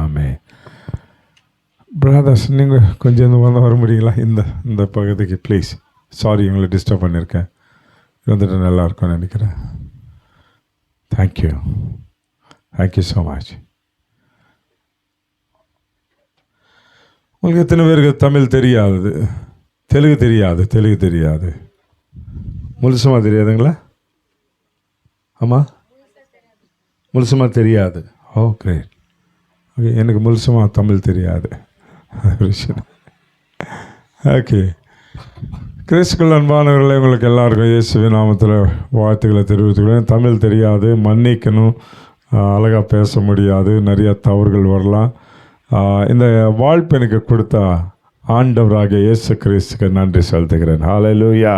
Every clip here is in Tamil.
ஆமே. பிரதர்ஸ், நீங்கள் கொஞ்சம் வர முடியுங்களா இந்த பகுதிக்கு ப்ளீஸ்? சாரி, உங்களை டிஸ்டர்ப் பண்ணியிருக்கேன். வந்துட்டு நல்லாயிருக்கும்னு நினைக்கிறேன். Thank you so much. உங்களுக்கு எத்தனை பேருக்கு தமிழ் தெரியாது, தெலுங்கு தெரியாது? முழுசுமாக தெரியாதுங்களா? ஆமாம், முழுசுமாக தெரியாது. ஓ கிரேட். ஓகே, எனக்கு முழுசுமாக தமிழ் தெரியாது. ஓகே, கிறிஸ்துக்கள் அன்பானவர்களே, உங்களுக்கு எல்லாருக்கும் இயேசுவின் நாமத்தில் வாழ்த்துக்களை தெரிவித்துக்கிறேன். தமிழ் தெரியாது, மன்னிக்கணும். அழகாக பேச முடியாது, நிறைய தவறுகள் வரலாம். இந்த வாழ்ப்பு எனக்கு கொடுத்த ஆண்டவராக இயேசு கிறிஸ்துக்கு நன்றி செலுத்துகிறேன். ஹல்லேலூயா.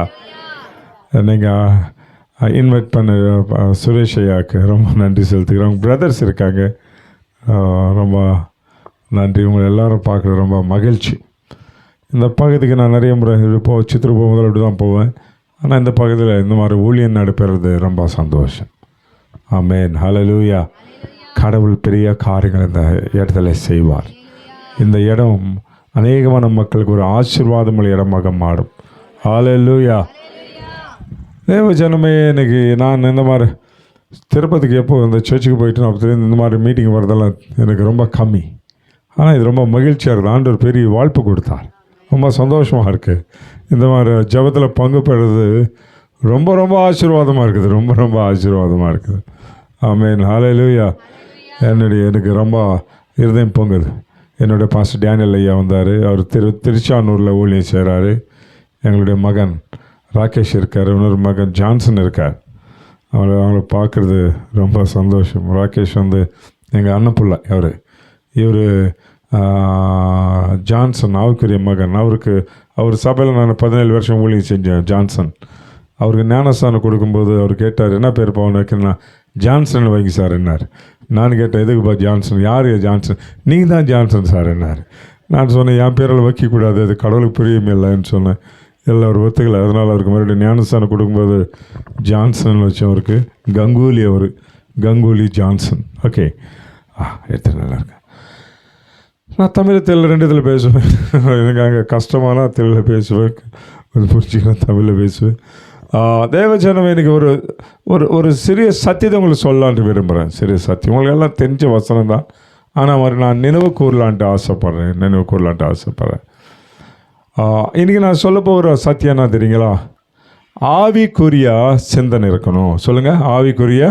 நீங்கள் இன்வைட் பண்ண சுரேஷ் ஐயாவுக்கு ரொம்ப நன்றி செலுத்துகிறேன். உங்கள் பிரதர்ஸ் இருக்காங்க, ரொம்ப நன்றி. உங்களை எல்லோரும் பார்க்குற ரொம்ப மகிழ்ச்சி. இந்த பகுதிக்கு நான் நிறைய முறை சித்திரை முதல்ல அப்படி தான் போவேன். ஆனால் இந்த பகுதியில் இந்த மாதிரி ஊழியம் நடைபெறது ரொம்ப சந்தோஷம். ஆமென். ஹல்லேலூயா. கடவுள் பெரிய காரியங்கள் இந்த இடத்துல செய்வார். இந்த இடம் அநேகமான மக்களுக்கு ஒரு ஆசீர்வாதமுள்ள இடமாக மாறும். ஹல்லேலூயா. தேவ ஜனமே, இன்னைக்கு நான் இந்த மாதிரி திருப்பதிக்கு எப்போ இந்த சர்ச்சுக்கு போயிட்டு நான் இந்த மாதிரி மீட்டிங் வரதெல்லாம் எனக்கு ரொம்ப கம்மி. ஆனால் இது ரொம்ப மகிழ்ச்சியாக இருக்குது. ஆண்டவர் பெரிய வாழ்ப்பு கொடுத்தார். ரொம்ப சந்தோஷமாக இருக்குது. இந்த மாதிரி ஜபத்தில் பங்கு பெறுறது ரொம்ப ரொம்ப ஆசீர்வாதமாக இருக்குது. ரொம்ப ஆசீர்வாதமாக இருக்குது. ஆமென். ஹல்லேலூயா. எனக்கு ரொம்ப இருதயம் பொங்குது. என்னுடைய பாஸ்டர் டேனியல் ஐயா வந்தார். அவர் திருச்சானூரில் ஊழியம் செய்கிறாரு. எங்களுடைய மகன் ராகேஷ் இருக்கார். இன்னொரு மகன் ஜான்சன் இருக்கார். அவங்கள பார்க்குறது ரொம்ப சந்தோஷம். ராகேஷ் எங்கள் அண்ணன் பிள்ளை. இவர் ஜான்சன் அவருக்குரிய மகன். அவர் சபையில் நான் 17 வருஷம் ஊழியம் செஞ்சேன். ஜான்சன் அவருக்கு ஞானஸ்தானம் கொடுக்கும்போது அவர் கேட்டார், என்ன பேர் பவன் வைக்கணும்னா, ஜான்சன் வைங்க சார் என்னார். நான் கேட்டேன், எதுக்குப்பா ஜான்சன்? யார் ஜான்சன்? நீங்கள் தான் ஜான்சன் சார் என்னார். நான் சொன்னேன், என் பேரில் வைக்கக்கூடாது, அது கடவுளுக்கு பிரியம் இல்லைன்னு சொன்னேன். எல்லோரும் ஒத்துக்கலை. அதனால் அவருக்கு மறுபடியும் ஞானஸ்தானம் கொடுக்கும்போது ஜான்சன் வச்சோம். அவருக்கு கங்குலி ஜான்சன். ஓகே, எடுத்து நல்லா இருக்கேன். நான் தமிழ் தெலுங்கு 2 இதில் பேசுவேன். எனக்கு அங்கே கஷ்டமான தெலுங்கில் பேசுவேன், கொஞ்சம் புரிஞ்சுக்கலாம், தமிழில் பேசுவேன். தேவஜனம், எனக்கு ஒரு சிறிய சத்தியத்தை உங்களுக்கு சொல்லலான்ட்டு விரும்புகிறேன். சிறிய சத்தியம் உங்களுக்கு எல்லாம் தெரிஞ்ச வசனம் தான். ஆனால் மாதிரி நான் நினைவு கூறலான்ட்டு ஆசைப்பட்றேன். இன்றைக்கி நான் சொல்ல போகிற சத்தியம் என்ன தெரியுங்களா? ஆவிக்குரிய சிந்தனை இருக்கணும். சொல்லுங்கள், ஆவிக்குரிய.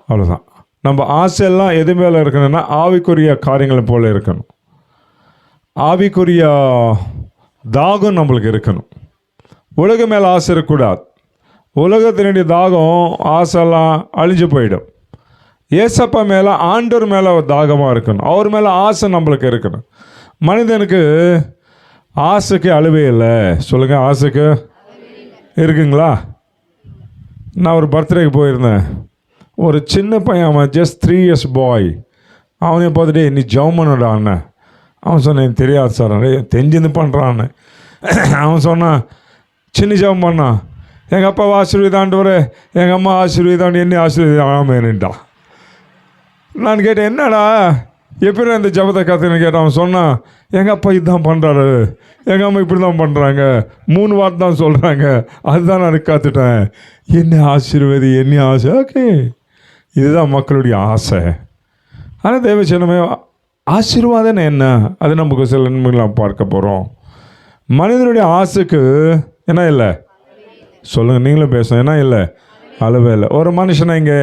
அவ்வளோதான். நம்ம ஆசையெல்லாம் எது மேலே இருக்கணும்னா ஆவிக்குரிய காரியங்களை போல் இருக்கணும். ஆவிக்குரிய தாகம் நம்மளுக்கு இருக்கணும். உலக மேலே ஆசை இருக்கக்கூடாது. உலகத்தினுடைய தாகம் ஆசைலாம் அழிஞ்சு போயிடும். ஏசப்பா மேலே, ஆண்டவர் மேலே தாகமாக இருக்கணும். அவர் மேலே ஆசை நம்மளுக்கு இருக்கணும். மனிதனுக்கு ஆசைக்கு அளவே இல்லை. சொல்லுங்கள், ஆசைக்கு இருக்குங்களா? நான் ஒரு பர்த்டேக்கு போயிருந்தேன். ஒரு சின்ன பையன், அவன் ஜஸ்ட் 3 years பாய். அவனையும் பார்த்துட்டே, நீ ஜெபம் பண்ணடா அண்ணன். அவன் சொன்னான், எனக்கு தெரியாது சார். தெரிஞ்சுன்னு பண்ணுறான்னு. அவன் சொன்னான், சின்ன ஜெபம் பண்ணான். எங்கள் அப்பாவை ஆசீர்வாதாண்டவர், எங்கள் அம்மா ஆசீர்வாதாண்டு, என்ன ஆசீர்வாதம். நான் கேட்டேன், என்னடா எப்படி அந்த ஜபத்தை கற்றுன்னு கேட்டான். அவன் சொன்னான், எங்கள் அப்பா இதுதான் பண்ணுறாரு, எங்கள் அம்மா இப்படி தான் பண்ணுறாங்க, 3 வார்த்தை தான் சொல்கிறாங்க, அதுதான் நான் காத்துட்டேன். என்ன ஆசீர்வாதி, என்ன ஆசை. ஓகே, இதுதான் மக்களுடைய ஆசை. ஆனால் தேவச்சனமே, ஆசீர்வாதம் என்ன? அது நமக்கு சில நன்மைகளாக பார்க்க போகிறோம். மனிதனுடைய ஆசைக்கு என்ன இல்லை? சொல்லுங்கள், நீங்களும் பேசணும். என்ன இல்லை? அளவே இல்லை. ஒரு மனுஷனை இங்கே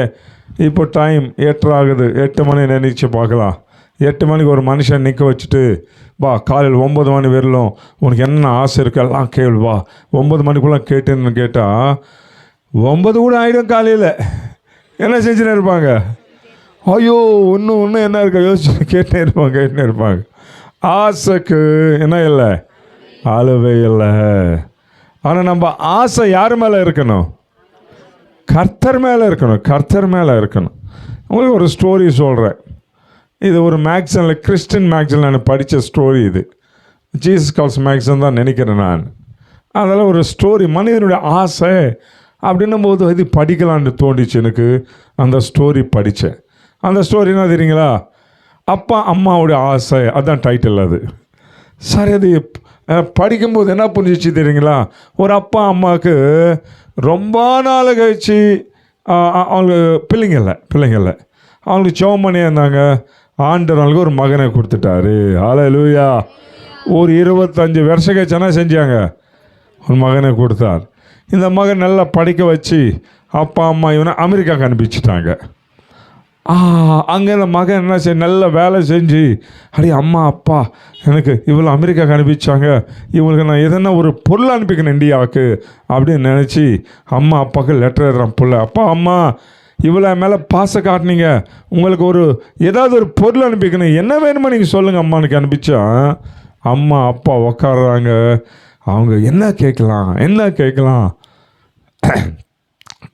இப்போ டைம் 8 ஆகுது, 8 மணி நினைச்சு பார்க்கலாம். 8 மணிக்கு ஒரு மனுஷன் நிற்க வச்சுட்டு, வா காலையில் 9 மணி வரலும் உனக்கு என்ன ஆசை இருக்கு எல்லாம் கேள், வா 9 மணிக்குள்ளே கேட்டேன்னு கேட்டால் 9 கூட ஆகிடும். காலையில் என்ன செஞ்சுன்னு இருப்பாங்க? ஐயோ, இன்னும் என்ன இருக்கா யோசிச்சு கேட்டே இருப்பாங்க. ஆசைக்கு என்ன இல்லை? அளவே இல்லை. ஆனால் நம்ம ஆசை யார் மேலே இருக்கணும்? கர்த்தர் மேலே இருக்கணும். உங்களுக்கு ஒரு ஸ்டோரி சொல்கிறேன். இது ஒரு மேக்சினில், கிறிஸ்டின் மேக்சினில் நான் படித்த ஸ்டோரி. இது ஜீசஸ் கால்ஸ் மேக்சின் தான் நினைக்கிறேன் நான். அதெல்லாம் ஒரு ஸ்டோரி, மனிதனுடைய ஆசை அப்படின்னும் போது இது படிக்கலான்னு தோண்டிச்சு எனக்கு. அந்த ஸ்டோரி படித்தேன். அந்த ஸ்டோரி என்ன தெரியுங்களா? அப்பா அம்மாவுடைய ஆசை, அதுதான் டைட்டில் அது. சரி, அது படிக்கும்போது என்ன புரிஞ்சிச்சு தெரியுங்களா? ஒரு அப்பா அம்மாவுக்கு ரொம்ப நாள் கழிச்சு அவங்களுக்கு பிள்ளைங்கள அவங்களுக்கு ஜெபம் பண்ணி இருந்தாங்க. ஆண்டவர் அவங்களுக்கு ஒரு மகனை கொடுத்துட்டாரு. ஹல்லேலூயா. ஒரு 25 வருஷம் கழிச்சு என்ன செஞ்சாங்க? ஒரு மகனை கொடுத்தார். இந்த மகன் நல்லா படிக்க வச்சு அப்பா அம்மா இவனை அமெரிக்காவுக்கு அனுப்பிச்சிட்டாங்க. அங்கே இந்த மகன் என்ன செய்ய, நல்ல வேலை செஞ்சு, அடி அம்மா அப்பா எனக்கு இவ்வளோ அமெரிக்காவுக்கு அனுப்பிச்சாங்க, இவங்களுக்கு நான் எதனா ஒரு பொருள் அனுப்பிக்கணும் இந்தியாவுக்கு அப்படின்னு நினச்சி அம்மா அப்பாவுக்கு லெட்டர் எழுதுறான். பிள்ளை, அப்பா அம்மா இவ்வளோ மேலே பாசம் காட்டினீங்க, உங்களுக்கு ஏதாவது ஒரு பொருள் அனுப்பிக்கணும், என்ன வேணுமோ நீங்கள் சொல்லுங்கள் அம்மானுக்கு அனுப்பிச்சான். அம்மா அப்பா உக்காடுறாங்க. அவங்க என்ன கேட்கலாம்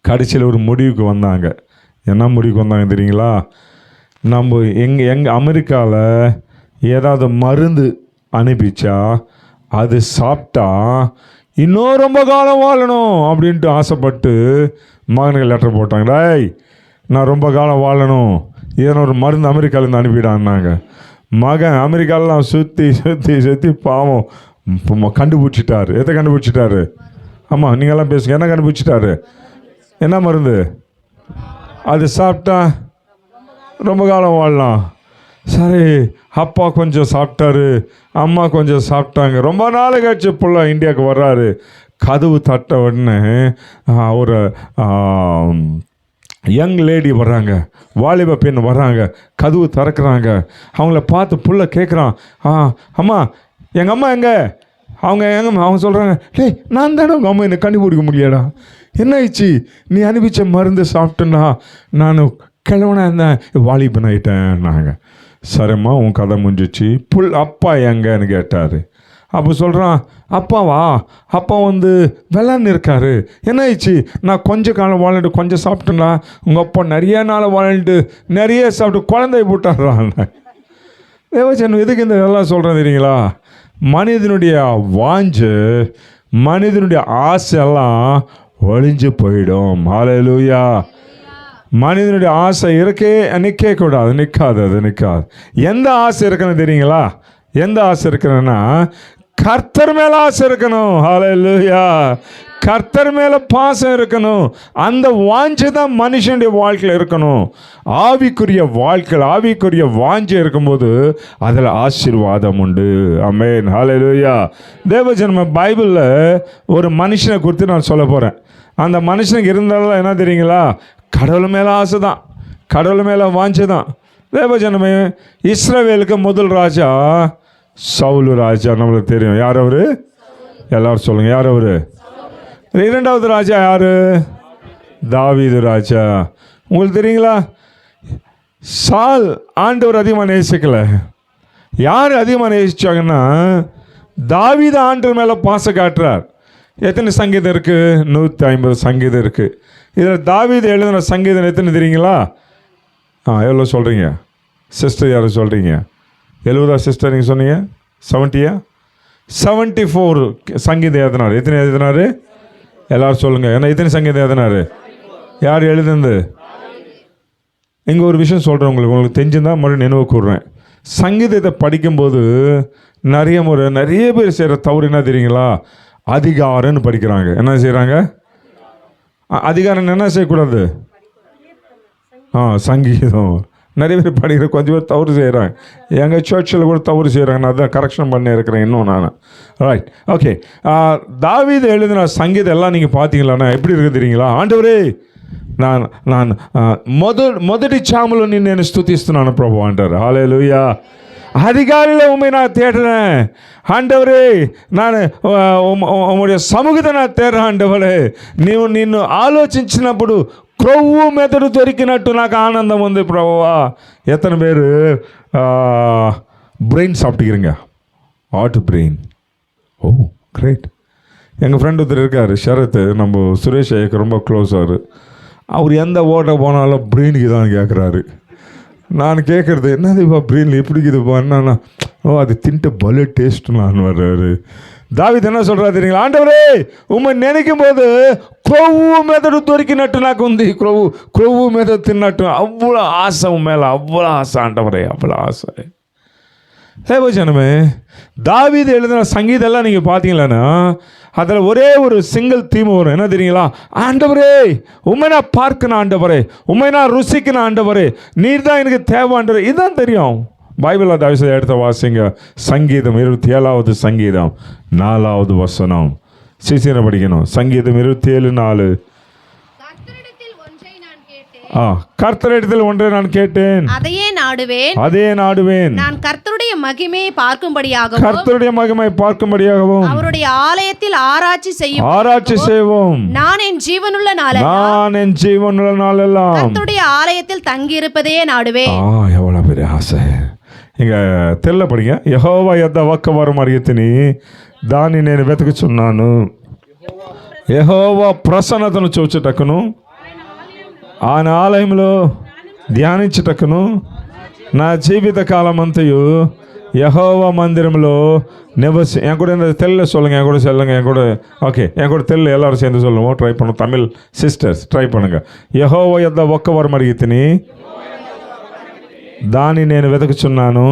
கடைசியில் ஒரு முடிவுக்கு வந்தாங்க. என்ன முடிவுக்கு வந்தாங்க தெரியுங்களா? நம்ம எங்கள் அமெரிக்காவில் ஏதாவது மருந்து அனுப்பிச்சா அது சாப்பிட்டா இன்னும் ரொம்ப காலம் வாழணும் அப்படின்ட்டு ஆசைப்பட்டு மகனுக்கு லெட்டர் போட்டாங்க. டேய், நான் ரொம்ப காலம் வாழணும், ஏன்னா ஒரு மருந்து அமெரிக்காவிலேருந்து அனுப்பிடான்னாங்க. மகன் அமெரிக்காலெலாம் சுற்றி பாவம் கண்டுபிடிச்சிட்டாரு. எதை கண்டுபிடிச்சிட்டாரு? ஆமாம், நீங்கள்லாம் பேசுங்க. என்ன கண்டுபிடிச்சிட்டாரு? என்ன மருந்து? அது சாப்பிட்டா ரொம்ப காலம் வாழலாம். சரி, அப்பா கொஞ்சம் சாப்பிட்டாரு, அம்மா கொஞ்சம் சாப்பிட்டாங்க. ரொம்ப நாள் கழிச்சு பிள்ளை இந்தியாவுக்கு வர்றாரு. கதவு தட்ட உடனே ஒரு யங் லேடி வர்றாங்க, வாலிப பெண் வர்றாங்க. கதவு திறக்கிறாங்க. அவங்கள பார்த்து புள்ள கேட்குறான், அம்மா எங்கள் அம்மா எங்கே? அவங்க சொல்கிறாங்க, டேய் நான் தானே உங்கள் அம்மா, என்னை கண்டுபிடிக்க முடியாடா. என்ன ஆயிடுச்சு? நீ அனுப்பிச்ச மருந்து சாப்பிட்டேன்னா நான் கிழவனாக இருந்தேன், வாலிபன் ஆகிட்டேன்னாங்க. சரிம்மா, உன் கதை முடிஞ்சிச்சு. அப்பா எங்கன்னு கேட்டார். அப்போ சொல்கிறான், அப்பாவா? அப்பா வெள்ளான்னு இருக்காரு. என்ன ஆயிடுச்சு? நான் கொஞ்சம் காலம் வாழ்ந்துட்டு கொஞ்சம் சாப்பிட்டேன்னா உங்கள் அப்பா நிறைய நாள் வாழ்ந்துட்டு நிறைய சாப்பிட்டு குழந்தைய போட்டாடுறான். தேவச்சன் எதுக்கு இந்த எல்லாம் சொல்கிறேன் தெரியுங்களா? மனிதனுடைய வாஞ்சு, மனிதனுடைய ஆசையெல்லாம் ஒழிஞ்சு போயிடும். ஹல்லேலூயா. மனிதனுடைய ஆசை இருக்கே நிற்காது. எந்த ஆசை இருக்கணும் தெரியுங்களா? எந்த ஆசை இருக்கணும்னா கர்த்தர் மேலே ஆசை இருக்கணும். ஹல்லேலூயா. கர்த்தர் மேலே பாசம் இருக்கணும். அந்த வாஞ்சை தான் மனுஷனுடைய வாழ்க்கையில் இருக்கணும். ஆவிக்குரிய வாஞ்சை இருக்கும்போது அதில் ஆசீர்வாதம் உண்டு. ஆமென். ஹல்லேலூயா. தேவஜனமே, பைபிளில் ஒரு மனுஷனை குறித்து நான் சொல்ல போகிறேன். அந்த மனுஷனுக்கு இருந்தாலும் என்ன தெரியுங்களா? கடவுள் மேலே ஆசை தான், கடவுள் மேலே வாஞ்சை தான். தேவஜனமே, இஸ்ரவேலுக்கு முதல் ராஜா சவுலு ராஜா, நம்மளுக்கு தெரியும். யார் அவரு? எல்லாரும் சொல்லுங்கள், யார் அவரு? இரண்டாவது ராஜா யார்? தாவீது ராஜா. உங்களுக்கு தெரியுங்களா? சால் ஆண்டவர் அதிகமாக நேசிக்கல. யார் அதிகமாக நேசிச்சாங்கன்னா தாவீது ஆண்டவர் மேலே பாசம் காட்டுறார். எத்தனை சங்கீதம் இருக்குது? 150 சங்கீதம் இருக்குது. இதில் தாவீது எழுதின சங்கீதம் எத்தனை தெரியுங்களா? எவ்வளோ சொல்கிறீங்க சிஸ்டர்? யாரும் சொல்கிறீங்க? 70 சிஸ்டர் நீங்கள் சொன்னீங்க? 70 74 சங்கீதம் எழுதினார். எத்தனை எழுதினார்? எல்லோரும் சொல்லுங்கள். ஏன்னா எத்தனை சங்கீதம் எழுதினார்? யார் எழுதுனது? இங்கே ஒரு விஷயம் சொல்கிறேன், உங்களுக்கு தெரிஞ்சுதான் மறுபடியும் நினைவு கூறுறேன். சங்கீதத்தை படிக்கும்போது நிறைய பேர் செய்கிற தவறு என்ன தெரியுங்களா? அதிகாரம்னு படிக்கிறாங்க. என்ன செய்கிறாங்க? அதிகாரம் என்ன செய்யக்கூடாது? சங்கீதம் நிறைய பேர் படிக்கிற, கொஞ்சம் பேர் தவறு செய்கிறாங்க. எங்கள் சர்ச்சில் கூட தவறு செய்கிறாங்க. நான் அதான் கரெக்ஷன் பண்ணி இருக்கிறேன் இன்னும் நான். Right, okay. தாவீது எழுதின சங்கீதம் எல்லாம் நீங்கள் பார்த்தீங்களாண்ணா எப்படி இருக்குது தெரியுங்களா? ஆண்டவரே, நான் మొదటి చాములో నిన్ను స్తుతిస్తున్నాను ప్రభు అంటారు. హల్లెలూయా. அதிகாலையில் உண்மை நான் தேடுறேன் ஆண்டவரே, நான் உம்முடைய సముఖత நான் தேடுறேன் ఆండవరే. నిన్ను ఆలోచించినప్పుడు క్రొవ్వు మెదడు దొరికినట్టు నాకు ఆనందం ఉంది ప్రభువా. எத்தனை பேர் பிரெயின் சாப்பிட்டுக்கிறீங்க? Hard brain. Oh great. எங்கள் ஃப்ரெண்ட் ஒருத்தர் இருக்கார், ஷரத். நம்ம சுரேஷ் ஐயக்கு ரொம்ப க்ளோஸ். அவர் எந்த ஓட்ட போனாலும் பிரெயினுக்கு தான் கேட்குறாரு. நான் கேட்குறது, என்னது இப்போ பிரெயினில் எப்படி இருக்குதுப்பா? என்னன்னா, அது தின்ட்டு பலே டேஸ்ட்டு நான் வர்றாரு. தாவீது என்ன சொல்றாரு தெரியுங்களா? ஆண்டவரே உம்மை நினைக்கும் போது క్రొవ్వు మెదడు దొరికినట్టు నాకు ఉంది. క్రొవ్వు మెదడు తిన్నట్టు అవ్వల ఆశ మేల అవ్వల ఆశ ஆண்டவரே, அவ்வளோ ஆசை. ஜனமே, தாவீது எழுதின சங்கீதம் எல்லாம் நீங்கள் பார்த்தீங்களன்னா அதில் ஒரே ஒரு சிங்கிள் தீம் வரும். என்ன தெரியுங்களா? ஆண்டவரே உண்மை நான் பார்க்கணும், ஆண்டவரே உண்மை நான் ருசிக்கணும், ஆண்டவரே நீர் தான் எனக்கு தேவை, ஆண்டவரே இதுதான் தெரியும். பைபிளில் தயவுசெய்து எடுத்த வாசிங்க. சங்கீதம் 27வது சங்கீதம் 4வது வசனம். சீசனை படிக்கணும். சங்கீதம் 27:4. கர்த்தரிடத்தில் ஒன்றை நான் கேட்டேன், அதையே நாடுவேன். நான் கர்த்தருடைய மகிமையை பார்க்கும்படியாகவும் அவருடைய ஆலயத்தில் ஆராய்ச்சி செய்வோம். நான் என் ஜீவனுள்ள நாளெல்லாம் கர்த்தருடைய ஆலயத்தில் தங்கி இருப்பதையே நாடுவேன். எவ்வளவு பெரிய ஆசை. இங்க தெல்ல படிங்க. యెహోవా యొద్ద ఒక్క వరం అడిగితిని దాన్ని నేను వెతుకుచున్నాను. యెహోవా ప్రసన్నతను చూచుటకును ఆయన ఆలయంలో ధ్యానించుటకును నా జీవిత కాలమంతయు యెహోవా మందిరంలో நிவசி. என் கூட இந்த தெல்ல சொல்லுங்கள், என் கூட சொல்லுங்கள், என் கூட ஓகே, என் கூட தெல்ல எல்லாரும் சேர்ந்து சொல்லுவோம். ட்ரை பண்ணுவோம். தமிழ் சிஸ்டர்ஸ் ட்ரை பண்ணுங்கள். యెహోవా యొద్ద ఒక్క వరం అడిగితిని దాన్ని నేను వెతుకుచున్నాను.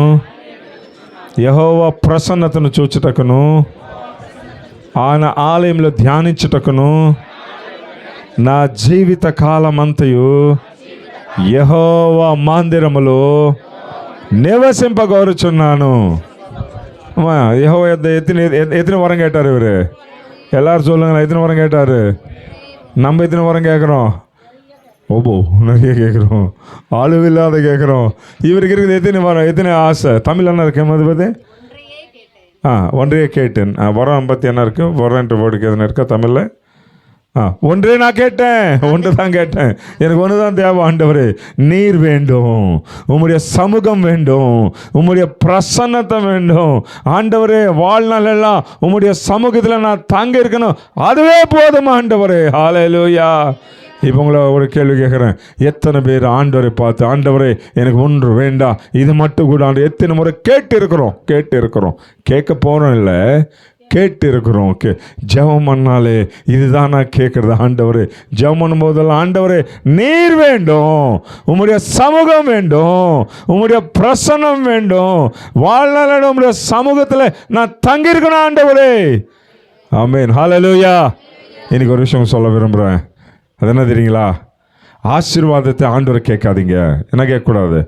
యెహోవా ప్రసన్నతను చూచుటకును ఆయన ఆలయంలో ధ్యానించుటకును నా జీవిత కాలమంతయు యెహోవా మందిరములో నివసింపగోరుచున్నాను. యెహోవా எத்தனை வரம் கேட்டார் இவர்? எல்லாரும் சொல்லுங்களேன், எத்தனை வரம் கேட்டார்? நம்ம எத்தனை வரம் கேட்குறோம்? ஓபோ நிறைய கேட்குறோம், ஆளுவில்லாத கேட்குறோம். இவருக்கு இருக்குது எத்தனை வரம், எத்தனை ஆசை? தமிழ் என்ன இருக்கு அது பார்த்து? ஒன்றையே கேட்டேன். வரம் பற்றி என்ன இருக்குது? வரன்ற வேர்டுக்கு எதுனா இருக்கா தமிழில்? ஒன்றே நான் கேட்டேன், ஒன்று தான் கேட்டேன். எனக்கு ஒன்று தான் தேவை, ஆண்டவரே நீர் வேண்டும், உம்முடைய சமூகம் வேண்டும், உம்முடைய பிரசன்னத்தை வேண்டும். ஆண்டவரே வாழ்நாள் எல்லாம் உம்முடைய சமூகத்தில் நான் தங்க இருக்கணும், அதுவே போதும் ஆண்டவரே. ஹல்லேலூயா. இப்போ உங்களை ஒரு கேள்வி கேட்குறேன். எத்தனை பேர் ஆண்டவரை பார்த்து ஆண்டவரே எனக்கு ஒன்று வேண்டாம், இது மட்டும் கூட ஆண்டு எத்தனை முறை கேட்டு இருக்கிறோம்? கேட்க போகிறோம் இல்லை, கேட்டு இருக்கிறோம். ஜெபம் பண்ணாலே இதுதான் நான் கேட்குறது. ஆண்டவரே ஜெபம் பண்ணும் போதெல்லாம் ஆண்டவரே நீர் வேண்டும், உம்முடைய சமூகம் வேண்டும், உம்முடைய பிரசன்னம் வேண்டும், வாழ்நாள் உம்முடைய சமூகத்தில் நான் தங்கியிருக்கணும் ஆண்டவரே. ஆமென். ஹல்லேலூயா. இன்னைக்கு ஒரு விஷயம் சொல்ல விரும்புகிறேன். அது என்ன தெரியுங்களா? ஆசீர்வாதத்தை ஆண்டவரை கேட்காதீங்க. என்ன கேட்கக்கூடாது?